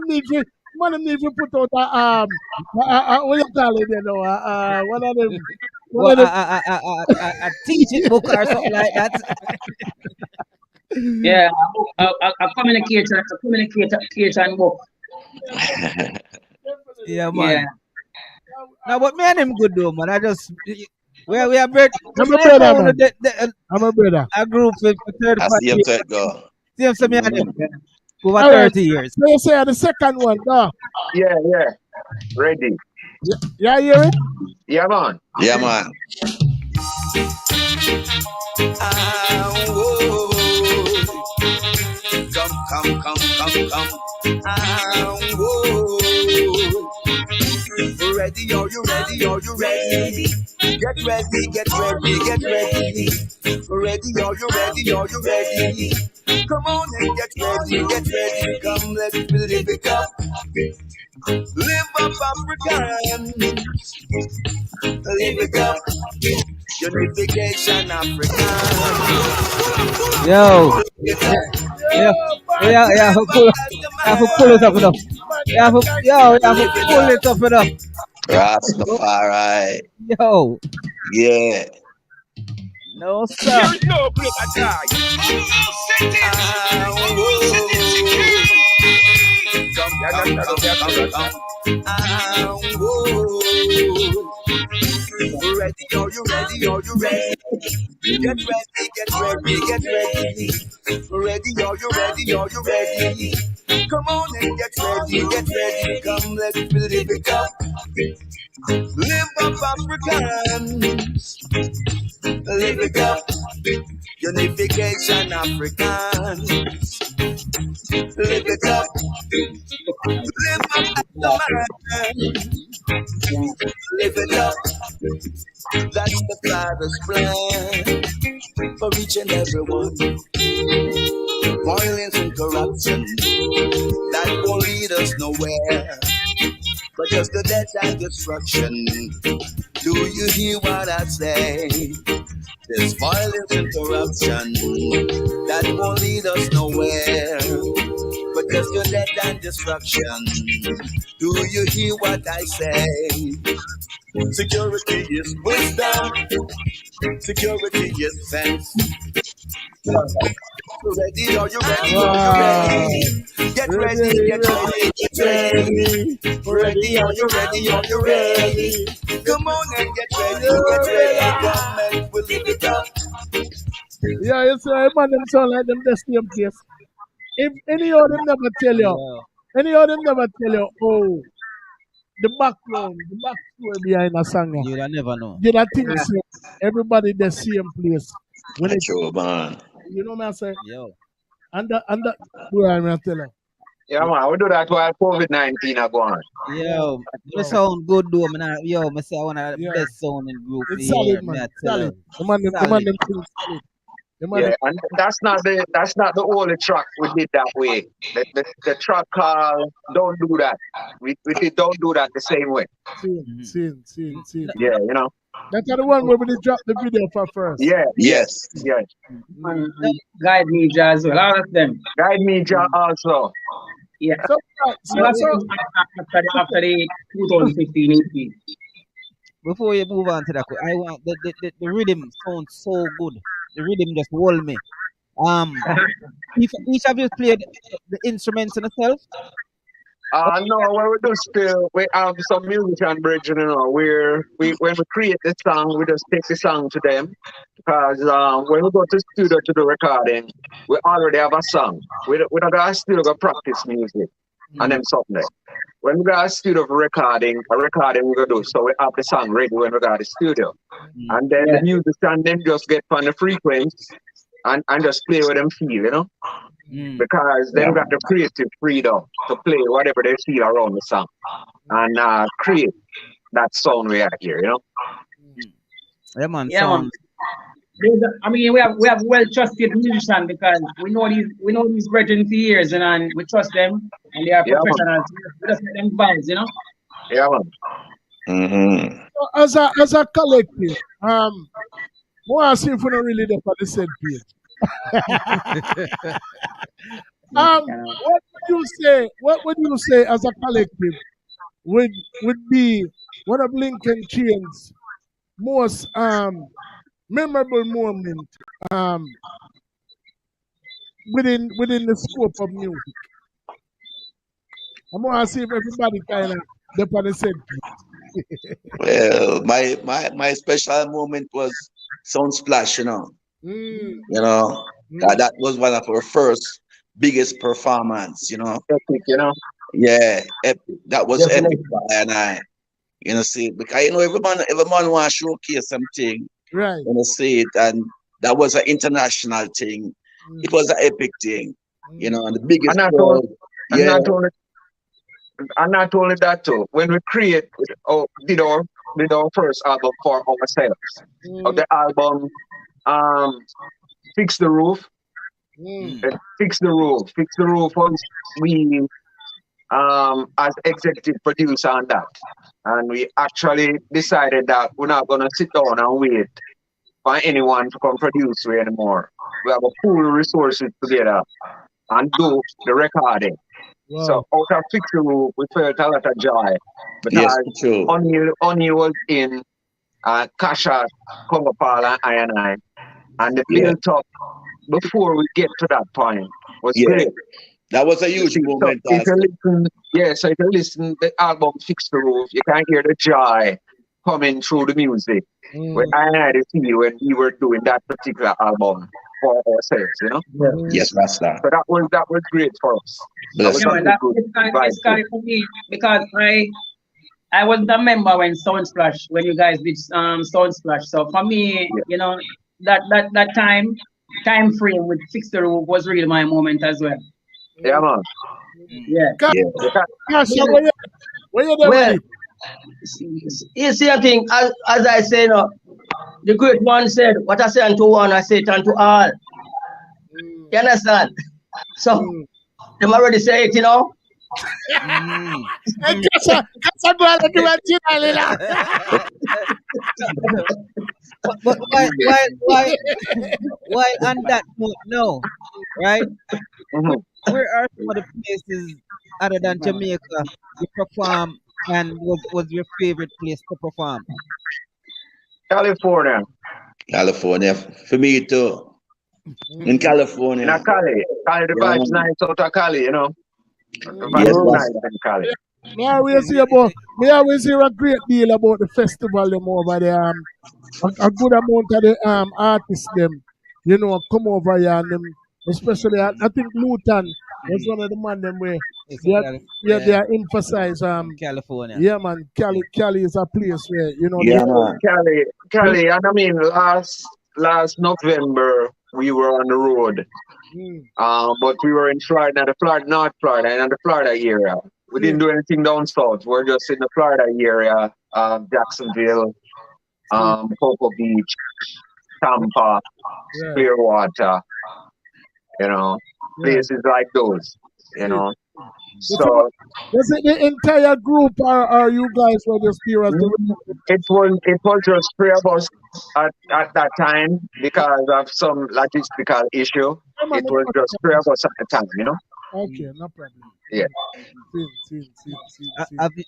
need to put out a what you call it, you know, one of them. A teaching book or something like that. Yeah, a communication book. Yeah, man. Yeah. Now, but me and him good though, man. I just we are bird. I'm a brother, man. I'm a brother. A group for 35 years. Same to me and him. Over 30 years. So you say the second one, no? Yeah. Ready. Yeah, you hear it? Yeah, man. Yeah, man. Come. Ready, are you ready? Get ready. Ready, are you ready? Come on and get ready. Come, let's live it up. Live up African. Live it up. Unification African. Yo. Yeah, pull it up enough. Yeah, pull it up enough. Rastafari. Yo. Yeah. No, sir. There's no break at all. Come. Whoa. Ready? Are you ready? Are you ready? Get ready, get ready, get ready. Ready? Are you ready? Are you ready? Come on and get ready, get ready. Come, let's live it up. Live up Africans. Live it up. Unification Africans. Live it up. Live up the man. Live it up. That's the Father's plan for each and every one. Violence and corruption that won't lead us nowhere, but just the death and destruction. Do you hear what I say? There's violence and corruption that won't lead us nowhere, but just the death and destruction. Do you hear what I say? Security is wisdom. Security is sense. Ready? Are you ready? Are you ready? Get ready, get ready, get ready. Ready? Are you ready? Are you ready? Come on and get ready, get ready. Come and we'll live it up. Yeah, you see, man, them sound like them the same place. If any of them never tell you, oh, the background behind a song. You'd never know. You don't think so? Everybody the same place. When That's true, man. You know what I say? Yo. And where I'm gonna tell you. Yeah, man, we do that while COVID-19 are going. Yo, you sound good though, man. Yo, I say one of the best sounding group It's here. solid, man. Solid. The man them things solid. Yeah, and that's not the only track we did that way. The track called "Don't Do That." We did "Don't Do That" the same way. Seen. Yeah, you know. That's the one where we dropped the video for first. Yeah. Yes. Yeah. And Guide Me Jah as well. All of them. Guide Me Jah also. Yeah. So after the 2015 EP. Before you move on to that, I want the rhythm sounds so good. The rhythm just hold me. If each of you played the instruments in itself. No, what we do still, we have some musician bridge, you know, where when we create the song, we just take the song to them. Because when we go to the studio to do recording, we already have a song. We don't go to the studio to practice music and then something. When we go to the studio for recording, we go do, so we have the song ready when we go to the studio. And then the musician then just get on the frequency and just play with them feel, you know? Because they got the creative freedom to play whatever they feel around the song and create that sound we have here, you know? Yeah, man. Yeah, man. I mean, we have well trusted musicians because we know these brethren for years, and we trust them, and they are professionals. We just let them vibes, you know. Yeah, man. Mm-hmm. So as a collective, want to see if we don't really there for the same page. What would you say as a collective would be one of Lincoln Chain's most memorable moment within the scope of music? I'm gonna see if everybody kind of there for the same page. Well, my special moment was Sunsplash, you know. You know, that was one of our first biggest performance, you know. Epic, you know. Yeah, that was epic, and you know, see, because you know every man want to showcase something, right? You know, see it, and that was an international thing. It was an epic thing, you know, and the biggest. And not only that too. When we did our first album for ourselves, of the album, Fix the Roof. Fix the Roof was we as executive producer on that, and we actually decided that we're not gonna sit down and wait for anyone to come produce we anymore. We have a pool of resources together and do the recording. Wow. So out of Fix the Roof, we felt a lot of joy Yes, because true. O'Neal was in, Kasha, Congo Paul, and I, and the build up before we get to that point was great. That was a huge So moment if you also. listen, yeah, so if you listen the album Fix the Roof, you can hear the joy coming through the music. When I had to see when we were doing that particular album for ourselves, you know. Yes, Rasta. So that was great for us. That Bless was Yeah, you. man, something that good vibe it's too. kind for me because I wasn't a member when Sunsplash when you guys did Sunsplash. So for me, Yeah, you know, that time frame with Fix the Roof was really my moment as well. yeah, man. Yeah. Yeah. Kasha, Well, where you there with Well, it? you see a thing, as I say, the great one said, what I say unto one, I say it unto all. You understand? So, them already say it, Hey, Kasha, go and do a general, But while on that note, no, right? Where, Mhm. where are some of the places other than Jamaica you perform and was your favorite place to perform? California, California. For me too. In in a California. Cali. Cali, the Yeah, vibes man. nice out of Cali, you know. The vibes Yes, is nice Rasta. in Cali. me always hear a great deal about the festival them over there. A good amount of the artists them, come over here and them, especially I think Luton was one of the man them where It's they in are, yeah, they yeah, are emphasize California. yeah, man, Cali is a place where Yeah, man. Cali, and I mean last November we were on the road. But we were in Florida, North Florida, and in the Florida area. We didn't do anything down south. We're just in the Florida area, Jacksonville, Cocoa Beach, Tampa, yeah, Clearwater, yeah. places like those, you See, know. was it, So was it the entire group or you guys were just here as the it was just three of us at that time because of some logistical issue. yeah, man, It was just three of us at the time, you know. okay, no problem. Yeah. See.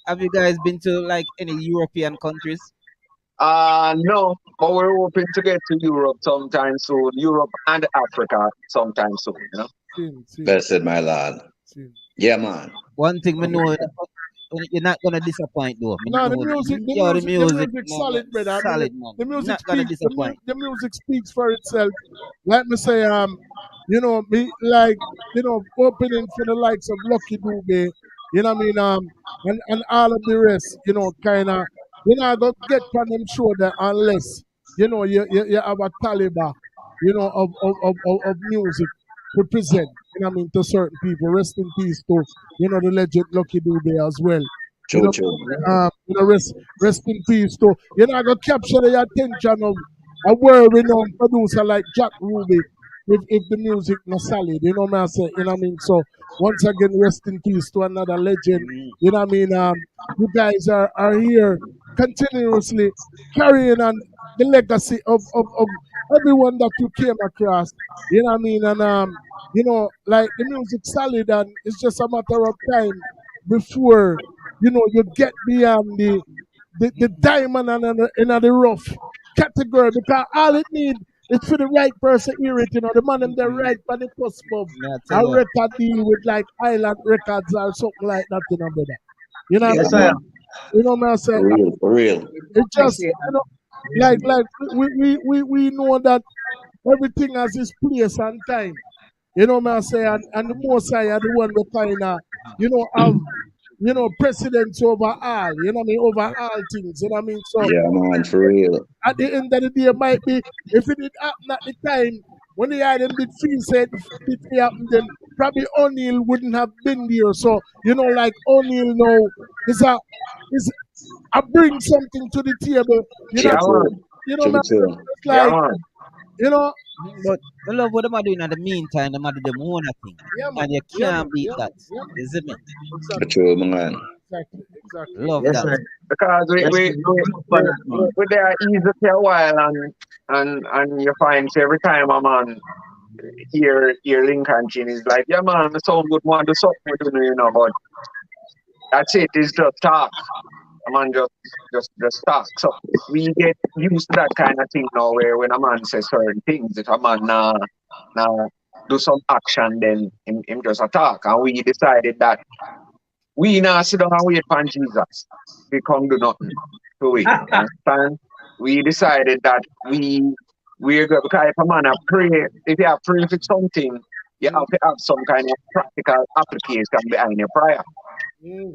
Have you guys been to like any European countries? No, but we're hoping to get to Europe sometime soon. Europe and Africa sometime soon, you know. Blessed, my lord. Yeah, man. One thing we know, you're not gonna disappoint though. Me No, the know music, the yo, the music, the music, music man, solid, brother. solid man. The You're music not gonna speaks. disappoint. The music speaks for itself. Let me say, me like, opening for the likes of Lucky Dube, you know what I mean, and all of the rest, kind of, I got get on them shoulder unless, you have a caliber, of music to present, to certain people. Rest in peace to, the legend Lucky Dube as well. True, true. Rest in peace too. You're not gonna capture the attention of a world-renowned producer like Jack Ruby if the music not solid. You know what I say? You know what I mean? So once again, rest in peace to another legend. You know what I mean? You guys are here continuously carrying on the legacy of everyone that you came across. You know what I mean? And like the music solid, and it's just a matter of time before you get beyond the diamond and the rough category, because all it need is for the right person hear it, the man them the right on the cusp of Me I a tell you. record deal with like Island Records or something like that, brother. You know Yeah, what I Yes, mean? I man. am. You know what I'm saying? For real, for real. It I just, say, like we know that everything has its place and time. You know what I'm saying? And the most I are the one that kind of, have, precedence over all, over all things, you know what I mean? So Yeah, man, for real. at the end of the day, might be, if it did happen at the time, when the item did feel said it happen, then probably O'Neill wouldn't have been there. So, like O'Neill now is I bring something to the table, Yeah, True, true. man. True, man, true. it's Yeah, like, man. you know, But I love what them are doing in the meantime, them are doing them own thing. yeah, man, And you yeah, man, can't beat yeah, that. man, yeah, man. You see me? Exactly, True, man. exactly. Love Yes, that. sir. Because Yes, sir. we there easy for a while, and you find say every time a man hear Lincoln Chin is like, yeah man, the sound good, want to do something with you, but that's it, it's just talk. A man just talk. So we get used to that kind of thing now where when a man says certain things, if a man nah do some action, then him just attack. And we decided that we now sit down and wait for Jesus. We can't do nothing to it. You understand? We decided that we're going, because if a man a pray, if you are praying for something, you have to have some kind of practical application behind your prayer. You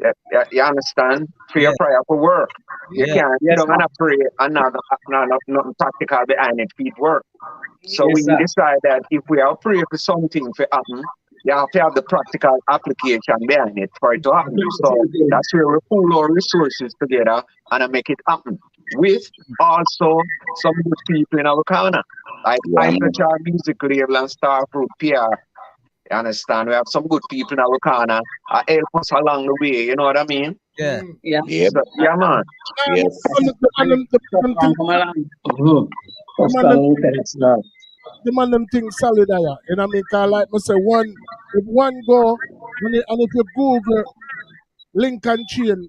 understand? For your prayer for work. You can't sit down and pray and nothing practical behind it for it work. So we decide that if we are praying for something to happen, you have to have the practical application behind it for it to happen. So that's where we pull our resources together and make it happen. With also some good people in our corner, like Hypercharge Music Label and Starfruit PR. You understand? We have some good people in our corner help us along the way, you know what I mean? Yeah. So, yeah, man. Yes. The man them things solid there. You know what I mean? Cause like I say, if one go and if you Google Lincoln Chain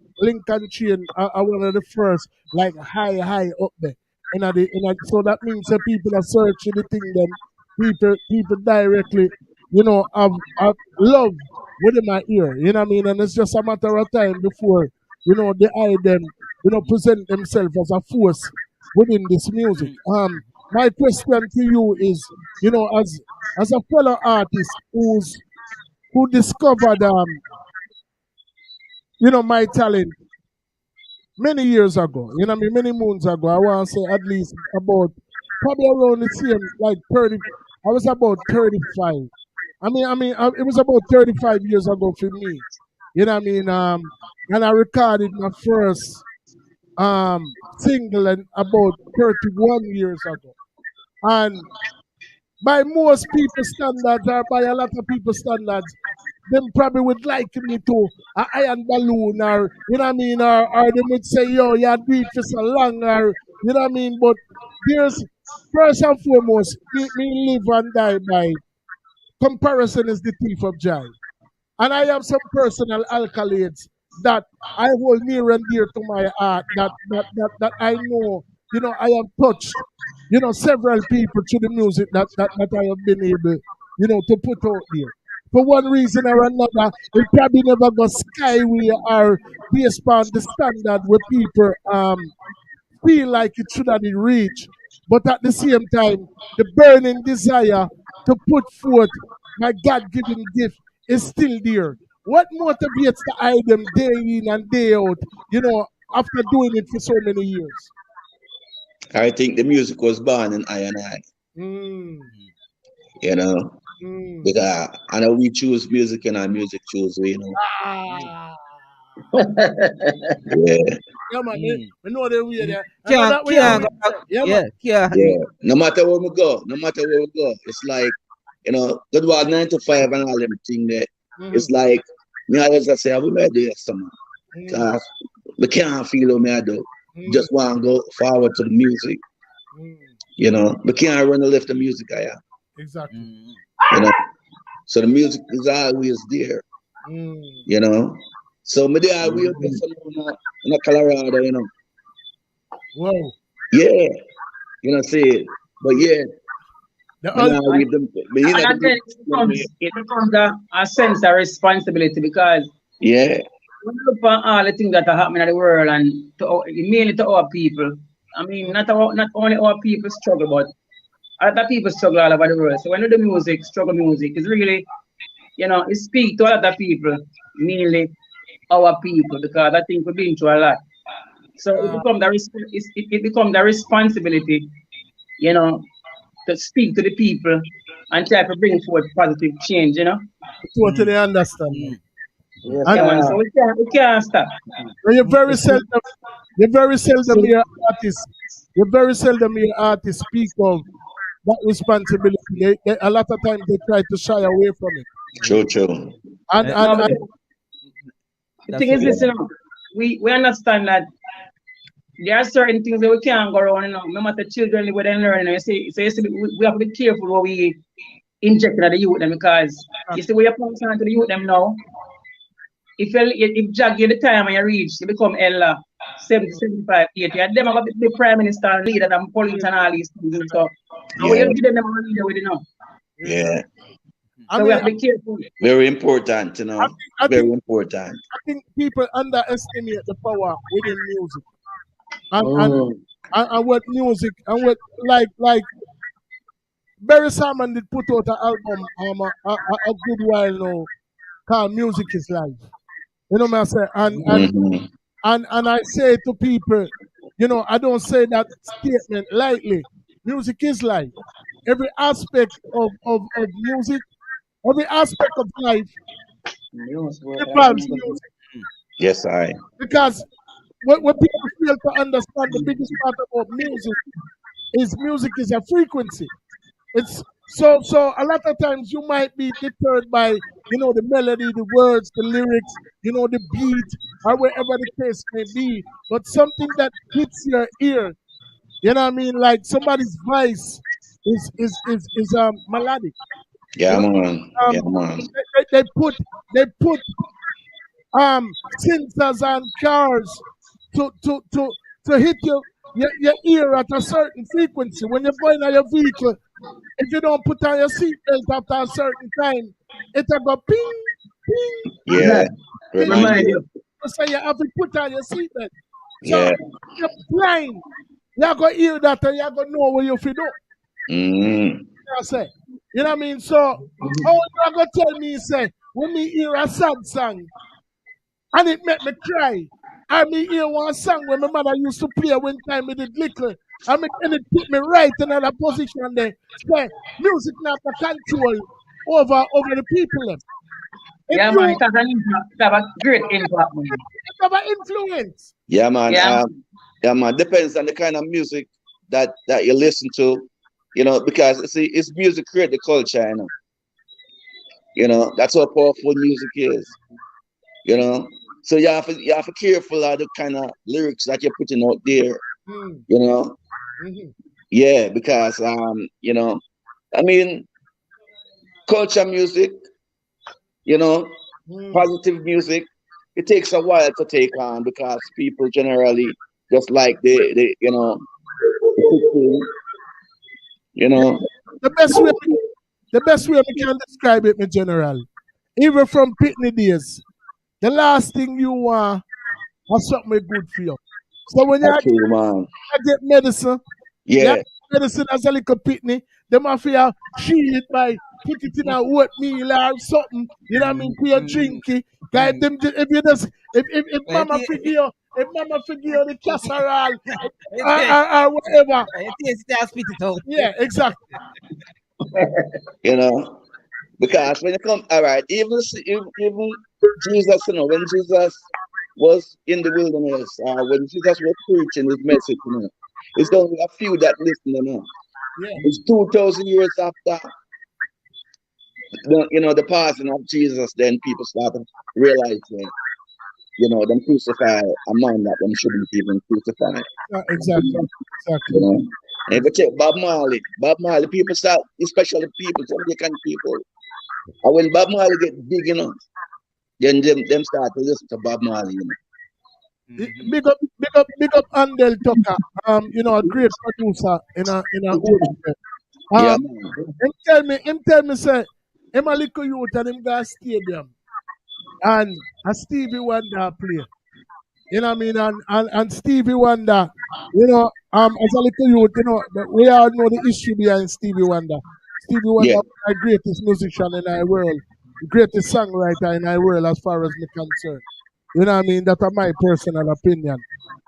are one of the first, like high up there. So that means that people are searching the thing them, people directly, have love within my ear. You know what I mean? And it's just a matter of time before, they eye them, present themselves as a force within this music. My question to you is, as a fellow artist who discovered my talent many years ago, many moons ago, I want to say at least about probably around the same, like 30, I was about 35. It was about 35 years ago for me. You know what I mean? And I recorded my first single and about 31 years ago. And by most people's standards, or by a lot of people's standards, them probably would like me to a iron balloon, or you know what I mean, or they would say, yo, you do it for so long, or you know what I mean. But there's first and foremost, me live and die by comparison is the thief of joy. And I have some personal accolades that I hold near and dear to my heart that I know, I have touched, several people through the music that I have been able, to put out there. For one reason or another, it probably never go skyway or based upon the standard where people feel like it should have been reached. But at the same time, the burning desire to put forth my God-given gift is still there. What motivates the item day in and day out, after doing it for so many years? I think the music was born in I and I. Because I know we choose music and our music choose we, Yeah, man, we know the way there. No matter where we go, it's like, good about 9 to 5 and all everything there. It's like, me always say, we may do something. Because we can't feel what I do. Just want to go forward to the music. We can't run the left the music I have. Exactly. So the music is always there. So me there we in Colorado, Wow. Yeah. See it. But yeah. It becomes a sense of responsibility because when you look at all the things that are happening in the world and mainly to our people, not only our people struggle, but other people struggle all over the world. So when you do music, struggle music, it's really, it speaks to a lot of people, mainly our people, because I think we've been through a lot. So it becomes the responsibility, to speak to the people and try to bring forth positive change, Totally understand. So we can't stop. You're very seldom hear artists. You very seldom hear artists speak of that responsibility. A lot of times they try to shy away from it. True. And the thing is this, we understand that there are certain things that we can't go around, no matter children where they learn. We have to be careful what we inject into the youth them, because you see when you pass on to the youth them now, if Jack give the time and you reach, you become Ella 70, 75, 80, and them are going to be prime minister and leader and police and all these things. So when you give them a leader with So we have to be careful. Very important, you know. Very important. I think people underestimate the power within music, and what music and what like Barry Simon did put out an album a good while now called "Music Is Life." You know what I say, and I say to people, you know, I don't say that statement lightly. Music is life. Every aspect of music, every aspect of life involves music. Yes, I. Because what people fail to understand, the biggest part about music is a frequency. It's so a lot of times you might be deterred by, you know, the melody, the words, the lyrics, you know, the beat, or wherever the case may be. But something that hits your ear, you know what I mean? Like somebody's voice is melodic. Yeah, You know, man. Yeah, man. they put sensors on cars to hit your ear at a certain frequency. When you're going on your vehicle, if you don't put on your seatbelt after a certain time, it'll go ping, ping. Yeah. Ping. Remind you. So you have to put on your seatbelt. Yeah. So you're blind. You're going to hear that and you're going to know what you feel do. I say. You know what I mean? So, you're going to tell me, say, when me hear a sad song, and it make me cry, I me hear one song when my mother used to play when time it did little, and it put me right in another position there. Say, music not the control over the people. Yeah, man, it has a great impact. It have an influence. Yeah, man. Yeah. Man. Depends on the kind of music that you listen to, you know, because see, it's music create the culture, you know. You know, that's how powerful music is. You know, so you have to be careful of the kind of lyrics that you're putting out there. You know, yeah, because you know, I mean, culture music, you know, positive music, it takes a while to take on because people generally just like they you know, The best way we can describe it, my general, even from Pitney days, the last thing you want is something good for you. So when you get medicine, yeah, medicine as a little Pitney, the mafia shield it by put it in a oatmeal or something, you know what I mean, for your drinky. Guys, if mama figure the casserole or whatever. Yeah, exactly. You know, because when you come, all right, even Jesus, you know, when Jesus was in the wilderness, when Jesus was preaching his message, you know, it's only a few that listen, you know. Yeah. It's 2,000 years after the passing of Jesus, then people started realizing, you know, them crucify a man that them shouldn't even crucify. Exactly. You know? And if you check Bob Marley, people start, especially people, Jamaican people. And when Bob Marley get big enough, then them start to listen to Bob Marley, you know. Big up Andel Tucker, you know, a great producer in a Yeah, him tell me say him a little youth and him got a stadium and a Stevie Wonder play. You know what I mean? And Stevie Wonder, you know, as a little youth, you know, we all know the issue behind Stevie Wonder. Stevie Wonder is the greatest musician in our world, the greatest songwriter in our world as far as me concerned. You know what I mean? That's my personal opinion.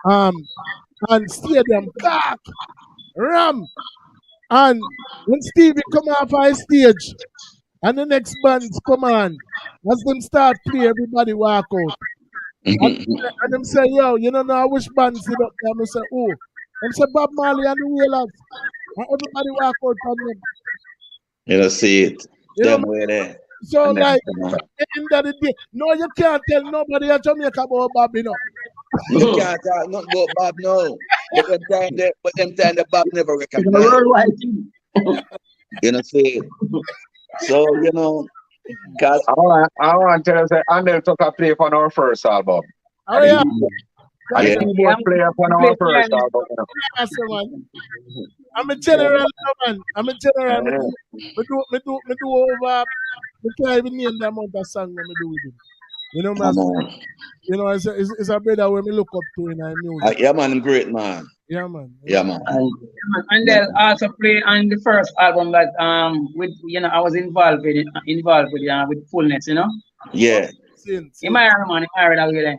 And stadium cock, ram. And when Stevie come off our stage and the next bands come on, as them start play, everybody walk out. And them say, yo, you don't know which bands did up there. And say, oh. Them say Bob Marley and the Wailers. And everybody walk out on them. You know, see it. You Them know, way there. so like, in the day, no, you can't tell nobody at Jamaica about Bob, you know. You can't talk nothing about Bob, no. But them time the Bob never recognized. You know, see it. So, you know, because I want to tell you, Andel took a play on our first album. Oh, yeah. I think he was play on our first album. That's the one. I'm a general, man. I'm a general. Me do over. Me can't even name the amount of song me do with him. You know, man. You know, it's a brother where me look up to in our music. Yeah, man, I'm great, man. Yeah, man. Yeah, man. And they'll also play on the first album that with I was involved with with Fullness, Yeah. You might remember, man. I heard that way then.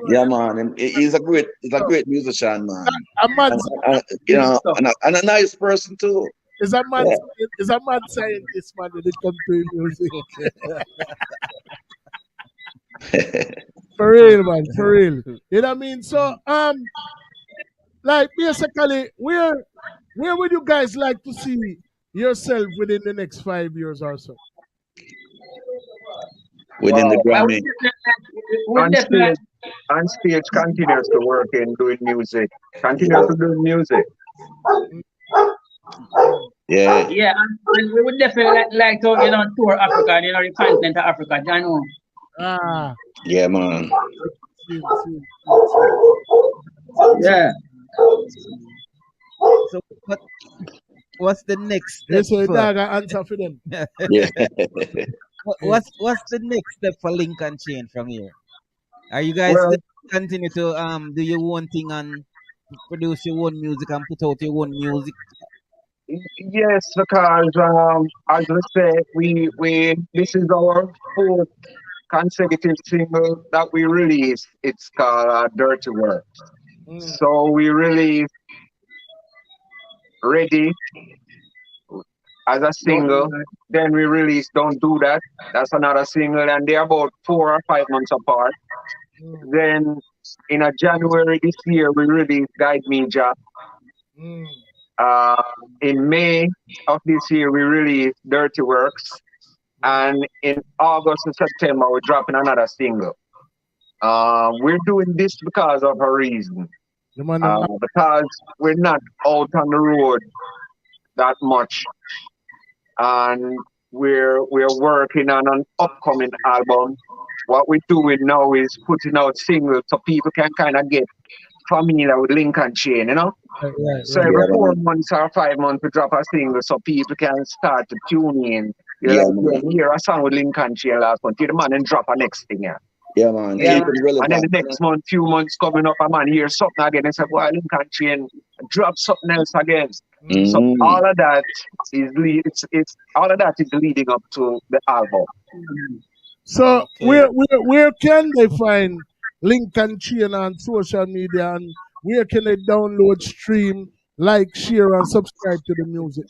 Yeah, man. He's a great musician, man. A mad, and a nice person too. Is a mad, is a mad scientist, man. When it comes to music. For real, man. For real. You know what I mean? So, like basically, where would you guys like to see yourself within the next 5 years or so? Within the Grammy. On stage continues to work in doing music. Continues to do music. Yeah. Yeah, and we would definitely like to, tour Africa, the continent of Africa, Yeah, man. Yeah. So what's the next step? Yes, so I got answer for them. Yeah. What's the next step for Lincoln Chain from here? Are you guys continue to do your own thing and produce your own music and put out your own music? Yes, because as I said, we this is our fourth consecutive single that we released. It's called Dirty Work. So we released Ready as a single. Then we released Don't Do That. That's another single, and they're about 4 or 5 months apart. Then in January this year, we released Guide Me Jah. In May of this year, we released Dirty Works. And in August and September, we're dropping another single. We're doing this because of a reason. Because we're not out on the road that much. And we're working on an upcoming album. What we're doing now is putting out singles so people can kind of get familiar with Lincoln Chain, So every 4 months or 5 months we drop a single so people can start to tune in. You hear a song with Lincoln Chain last month, you the man and drop a next thing here. Yeah, man. Keep it relevant. And then the next month, few months coming up, a man hear something again and say, "Well, Lincoln Chain drop something else again." So all of that is all of that is leading up to the album. So where can they find Lincoln Chain on social media, and where can they download, stream, like, share, and subscribe to the music?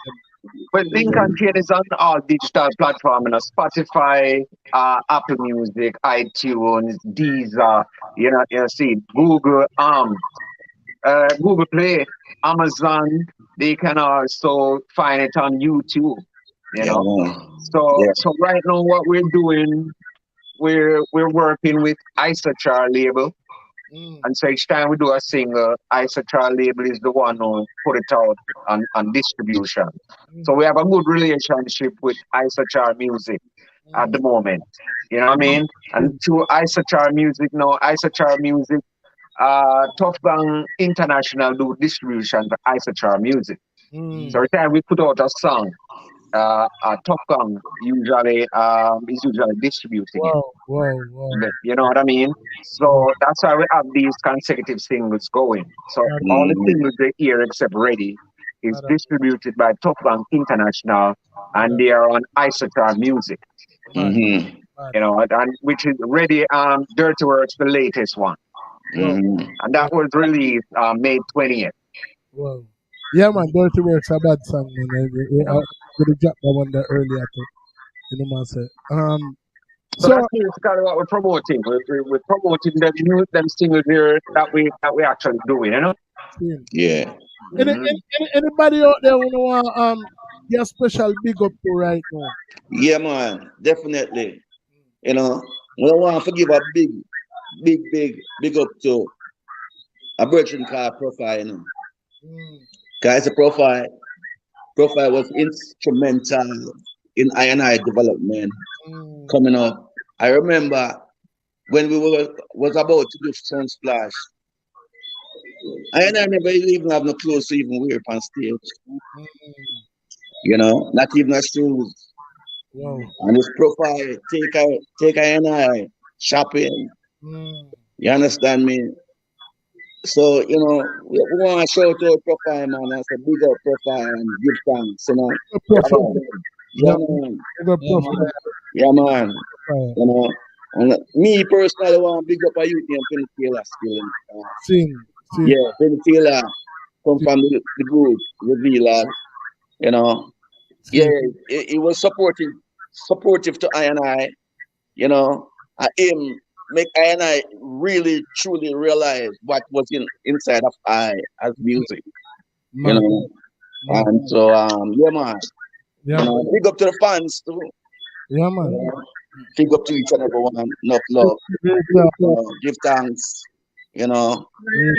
Well, Lincoln Chain is on all digital platforms, Spotify, Apple Music, iTunes, Deezer, you see Google, Google Play, Amazon. They can also find it on YouTube. So right now, what we're doing, we're working with Isachar label. And so each time we do a single, Isachar label is the one who put it out on distribution. So we have a good relationship with Isachar Music at the moment. You know what I mean? And through Isachar Music now, Isachar Music, Tough Gang International do distribution for Isachar Music. So every time we put out a song, Top Gun usually is usually distributing it. You know what I mean? So that's why we have these consecutive singles going. So all the singles they hear except Ready is distributed by Top Gun International, and they are on Isachar Music. And which is Ready, Dirty Works, the latest one. And that was released May 20th. Wow. Yeah, man, Dirty Works a bad song, man. We dropped that one there earlier too. Man say. So that's basically what we're promoting. We're promoting them singles here that we actually doing, Yeah. Anybody out there who want get a special big up to right now? Yeah, man, definitely. We don't want to give a big up to a virgin called Profile, Guys, a Profile was instrumental in I&I development coming up. I remember when we was about to do Sunsplash, I never even have no clothes to even wear on stage. You know, not even a shoes. Wow. And his profile, take a and I shopping. You understand me? So, you know, we want to shout out profile, man. I say big up profile and give thanks, you know. Yeah, man. Yeah, man. You know, and me personally want to big up a youth named Penny Taylor still. Sing. Yeah, Penny Taylor come from the group, Revealer, you know. Yeah, he was supportive to I and I, you know. And him make I and I really truly realize what was inside of I as music, you know. And so yeah, man. Yeah. You know, big up to the fans too. Yeah, man. You know, big up to each and every one. Enough love. Give thanks. You know.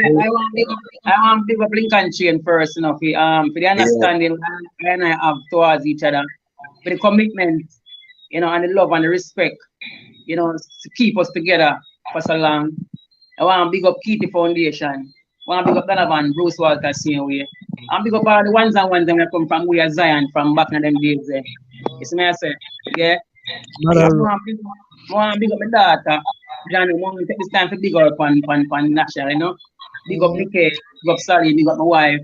I want big up Lincoln Chain first, you know, for the understanding and I have towards each other, for the commitment, you know, and the love and the respect, you know, to keep us together for so long. I want big up Kitty Foundation. I want big up Donovan, Bruce Walker, same way. And big up all the ones and ones that come from where Zion from back in them days. You see me, I say, yeah. I want big up my daughter. Johnny, I want to take this time to big up on national, you know. Big up Nicky, big up Sally, big up my wife,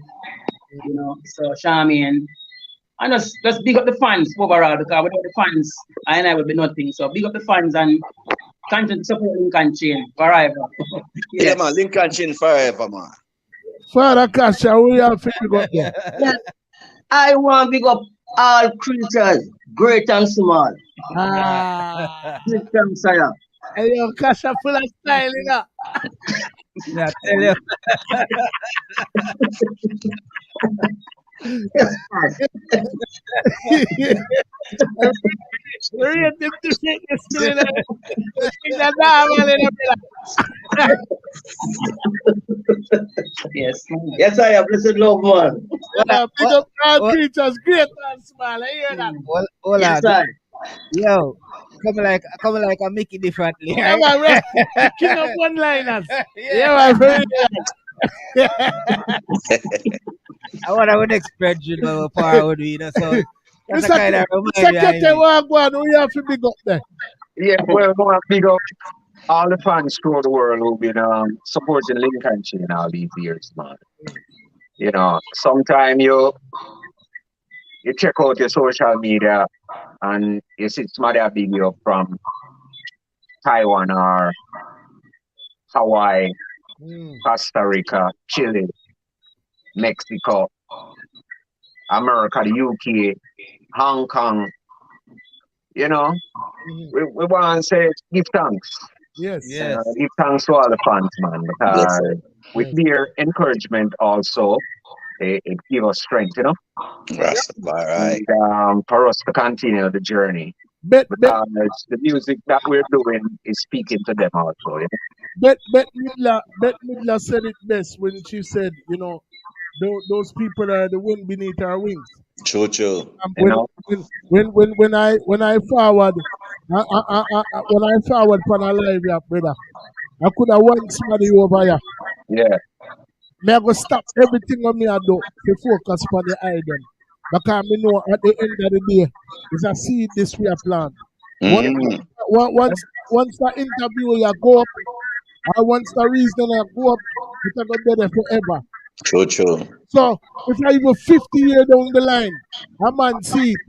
you know, so Charmaine. And just big up the fans overall, because without the fans, I and I would be nothing. So big up the fans and continue to support Lincoln Chain forever. Yeah, man, Lincoln Chain forever, man. Father Kasha, we have to go there. Yeah. I want to big up all creatures, great and small. Big thanks, sire. Hey, yo, Kasha full of style, you know. Yeah, tell you. Read them to shake the spirit. That normal in Yes. Yes, I have. Blessed love, man. Big up all creatures, great and small. I hear that. Yes, I. Yo, come like a Mickey differently. Yeah, man, we're picking up one-liners. Yeah, man. I want our next spreadsheet of power would be, you know, so that's Mr. the kind of Secretary, we have to big up there. Yeah, well, we want to big up all the fans throughout the world who've been supporting Lincoln Chain all these years, man. You know, sometime you check out your social media and you see somebody a big up from Taiwan or Hawaii, Costa Rica, Chile, Mexico, America, the UK, Hong Kong. You know, we want to say give thanks. Yes. Give thanks to all the fans, man, because with their encouragement also, it gives us strength, you know. Right. And, for us to continue the journey. Because the music that we're doing is speaking to them also. You know? Bet Midla said it best when she said, you know, those people are the wind beneath our wings. True. When I forward, when I forward for a live, yeah, brother, I could have won somebody over here. Yeah. Me I go stop everything on me I do to focus on the item. Because me know at the end of the day, it's a seed this we are plant. Once the interview you go up, or once the reason you go up, it's not going to be there forever. True. So if I even 50 years down the line, a man see it,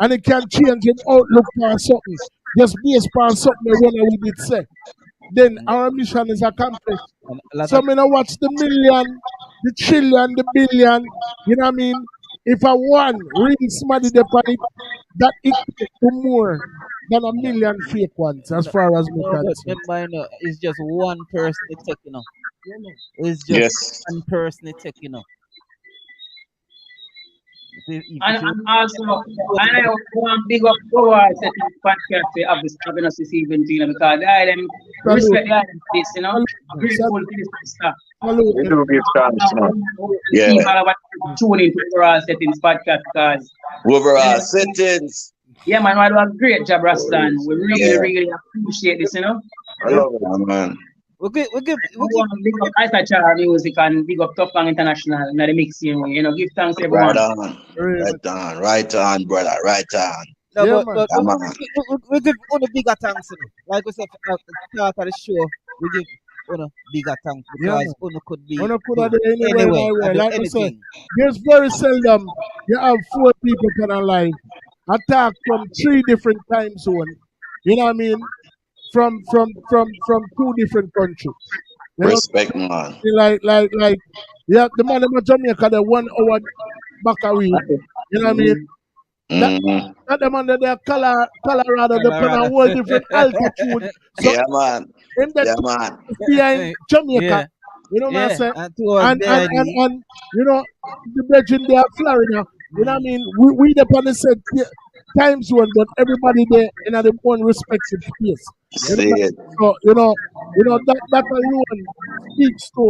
and it can change him outlook on something, just based on something when we did say, then our mission is accomplished. So I mean, I watch the million, the trillion, the billion, you know what I mean? If I one real somebody on it, that equates to more than a million fake ones, as far as me can see. Remember, you know, it's just one person it take, you know. It's just one person it take, you know. And also, I want big up our setting podcast to have us this evening, you know, because I them respect this, you know, grateful for this stuff. We do give thanks, man. Yeah. People are tuning into overall settings podcast because overall settings. Yeah, man, we do a great job, Rastan. We really appreciate this, you know. I love it, man. Big up Isachar Music and big up Top Gang International in the mix, you know, give thanks everyone. Right on, brother, right on. No, Yeah, but Come on. we give on a bigger thanks, you know. Like we said at the start of the show, we give on a bigger thanks Yeah, because man. Uno could be Uno could have do done anywhere, anywhere my way. and do Like I say, anything. there's very seldom you have 4 people can alive attack from 3 different time zones. You know what I mean? From 2 different countries. You know, Respect, man. like yeah, the man in Jamaica, the 1 hour back away. You know what I mean? That the man that they're Colorado, they're on a whole different altitude. So Yeah, man. in the Yeah, man. behind Jamaica, Yeah. you know what I'm Yeah. saying? And towards there, And you know, the Virgin there, Florida, you know what I mean? We the on the same time zone, but everybody there in their own respective space. You know, See it. so that alone speaks to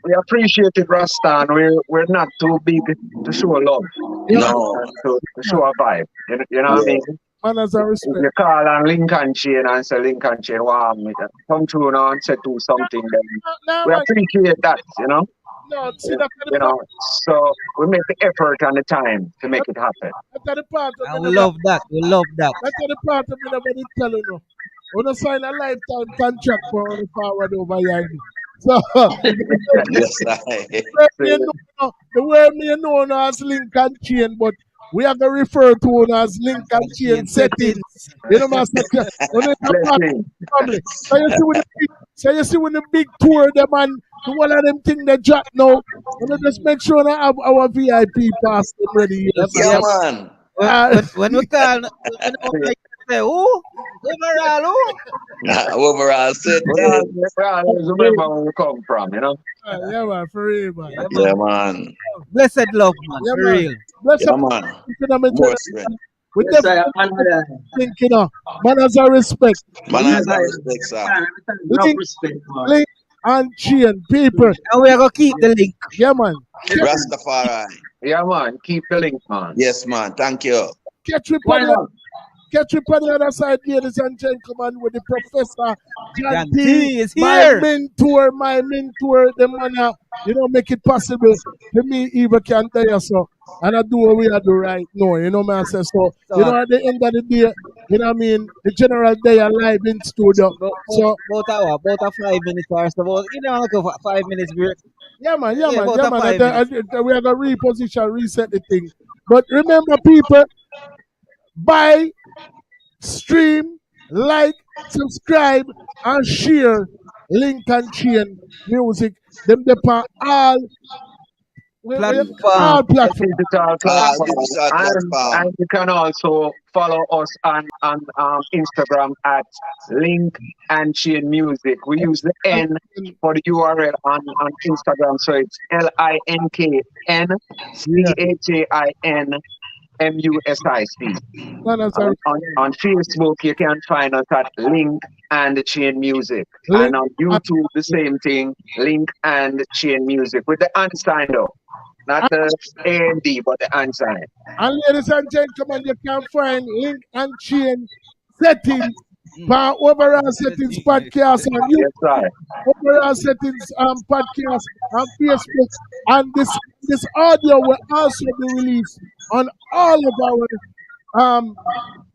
We appreciate it, Rastan. We're not too big to show love. No. To show a vibe. You know what I mean? Manners and If respect. you call on Lincoln Chain and say Lincoln Chain, wow, come through now and say do something, then No, we man. appreciate that, you know? No, see that You know, so we make the effort and the time to make it happen. that's the part of we love that. We love that. That's the part of me that when tell you. We don't sign a lifetime contract for on the forward over here. So Yes, I. the word me know now as Lincoln Chain, but we are going to refer to it as Lincoln Chain settings. You know, my second. So you see when the big tour, the man, the one of them thing they drop now. We just make sure that have our VIP pass them ready. Yeah, man. When we call, when say, who? Overall, who? Overall, said We always remember where we come from, you know? Yeah, man, for real, man. Yeah, man. Blessed love, man. Yeah, For man. real. Blessed Yeah, man. with them think, you know, manners and respect. Manners and respect, sir. Link and chain, people. And we're going to keep the link. Yeah, man. Rastafari. Yeah, man. Keep the link, man. Yes, man. Thank you. Catch me on the other side, ladies and gentlemen, with the Professor John T. is here. My mentor, the man, you know, make it possible for me even can tell you so. And I do what we are do right now, you know, man. So, you know, at the end of the day, you know what I mean, the general day are live in studio. So about a 5 minutes or so. You know, like a 5 minutes break. Yeah, man. about a 5 minutes. We are going to reposition, reset the thing. But remember, people, buy, stream, like, subscribe, and share Lincoln Chain Music. Them depend all platforms. And you can also follow us on Instagram at Link and Chain Music. We use the N for the URL on Instagram, so it's LINKNCHAINMUSIC. On Facebook, you can find us at Link and Chain Music. And on YouTube, the same thing, Link and Chain Music with the unsigned up. Not the AMD, but the unsigned. And ladies and gentlemen, you can find Link and Chain settings for Overall Settings Podcast on YouTube, Overall Settings Podcast on Facebook, and this audio will also be released on all of our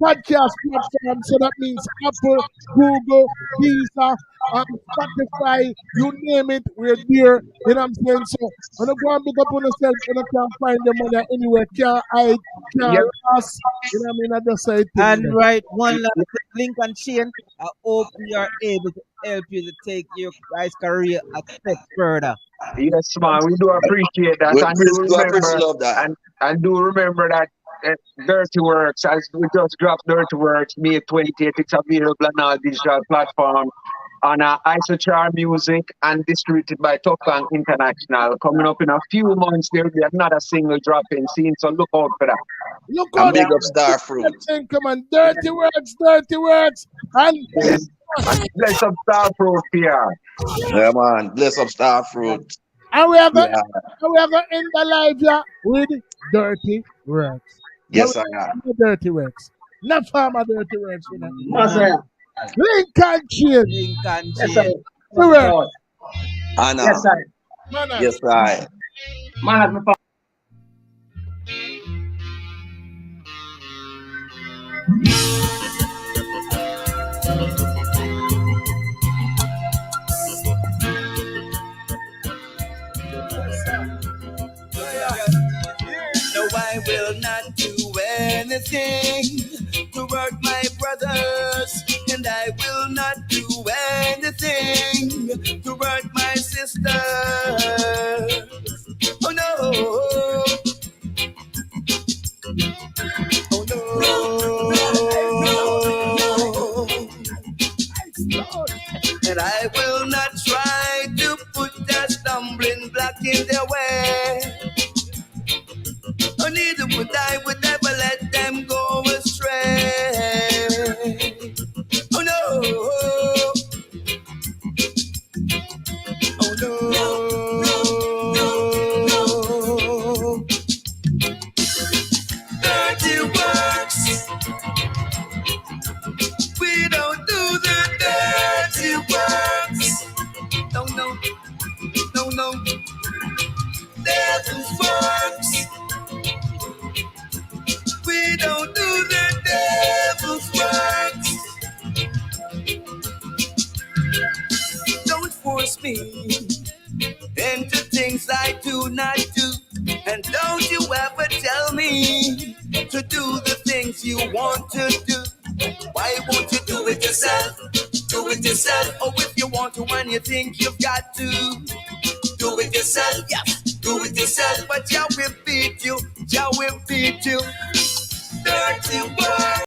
podcast platforms. So that means Apple, Google, Deezer, Spotify, you name it, we're there. You know what I'm saying? So when you go and big up on yourself, you can't find the money anywhere. Can't hide, can't lost. You know what I mean? I just say it. And right, one last Link and Chain. I hope we are able to help you to take your guys' career a step further. Yes, man. We do appreciate that. And do remember that Dirty Works, as we just dropped Dirty Works, May 28th, it's available on all digital platforms on Isochar Music and distributed by Top Gang International. Coming up in a few months, there will be another single dropping scene, so look out for that. Look out. Big up Starfruit. Come on, Dirty Works. And bless up Starfruit here. Yeah, man. Bless up Starfruit. And we are going to end the live here with Dirty Works. Yes, I am. Dirty Works. Not Farmer Dirty Works. Lincoln chain. Lincoln Yes, sir. chain. Correct. Anna. Yes, sir. Yes, I. Man, me No, I will not do anything to hurt my brothers, and I will not do anything to hurt my sister. Oh no, oh no, and I will not try to put a stumbling block in their way. Oh, neither would I ever let them go astray. Oh no, oh no, dirty works. We don't do the dirty works. No, no, no, no. Devil's works. We don't do the devil's works. Don't force me into things I do not do. And don't you ever tell me to do the things you want to do. Why won't you do it yourself? Do it yourself. Or if you want to and you think you've got to, do it yourself. Yes, do it yourself. But Jah will beat you. Jah will beat you. Dirty work.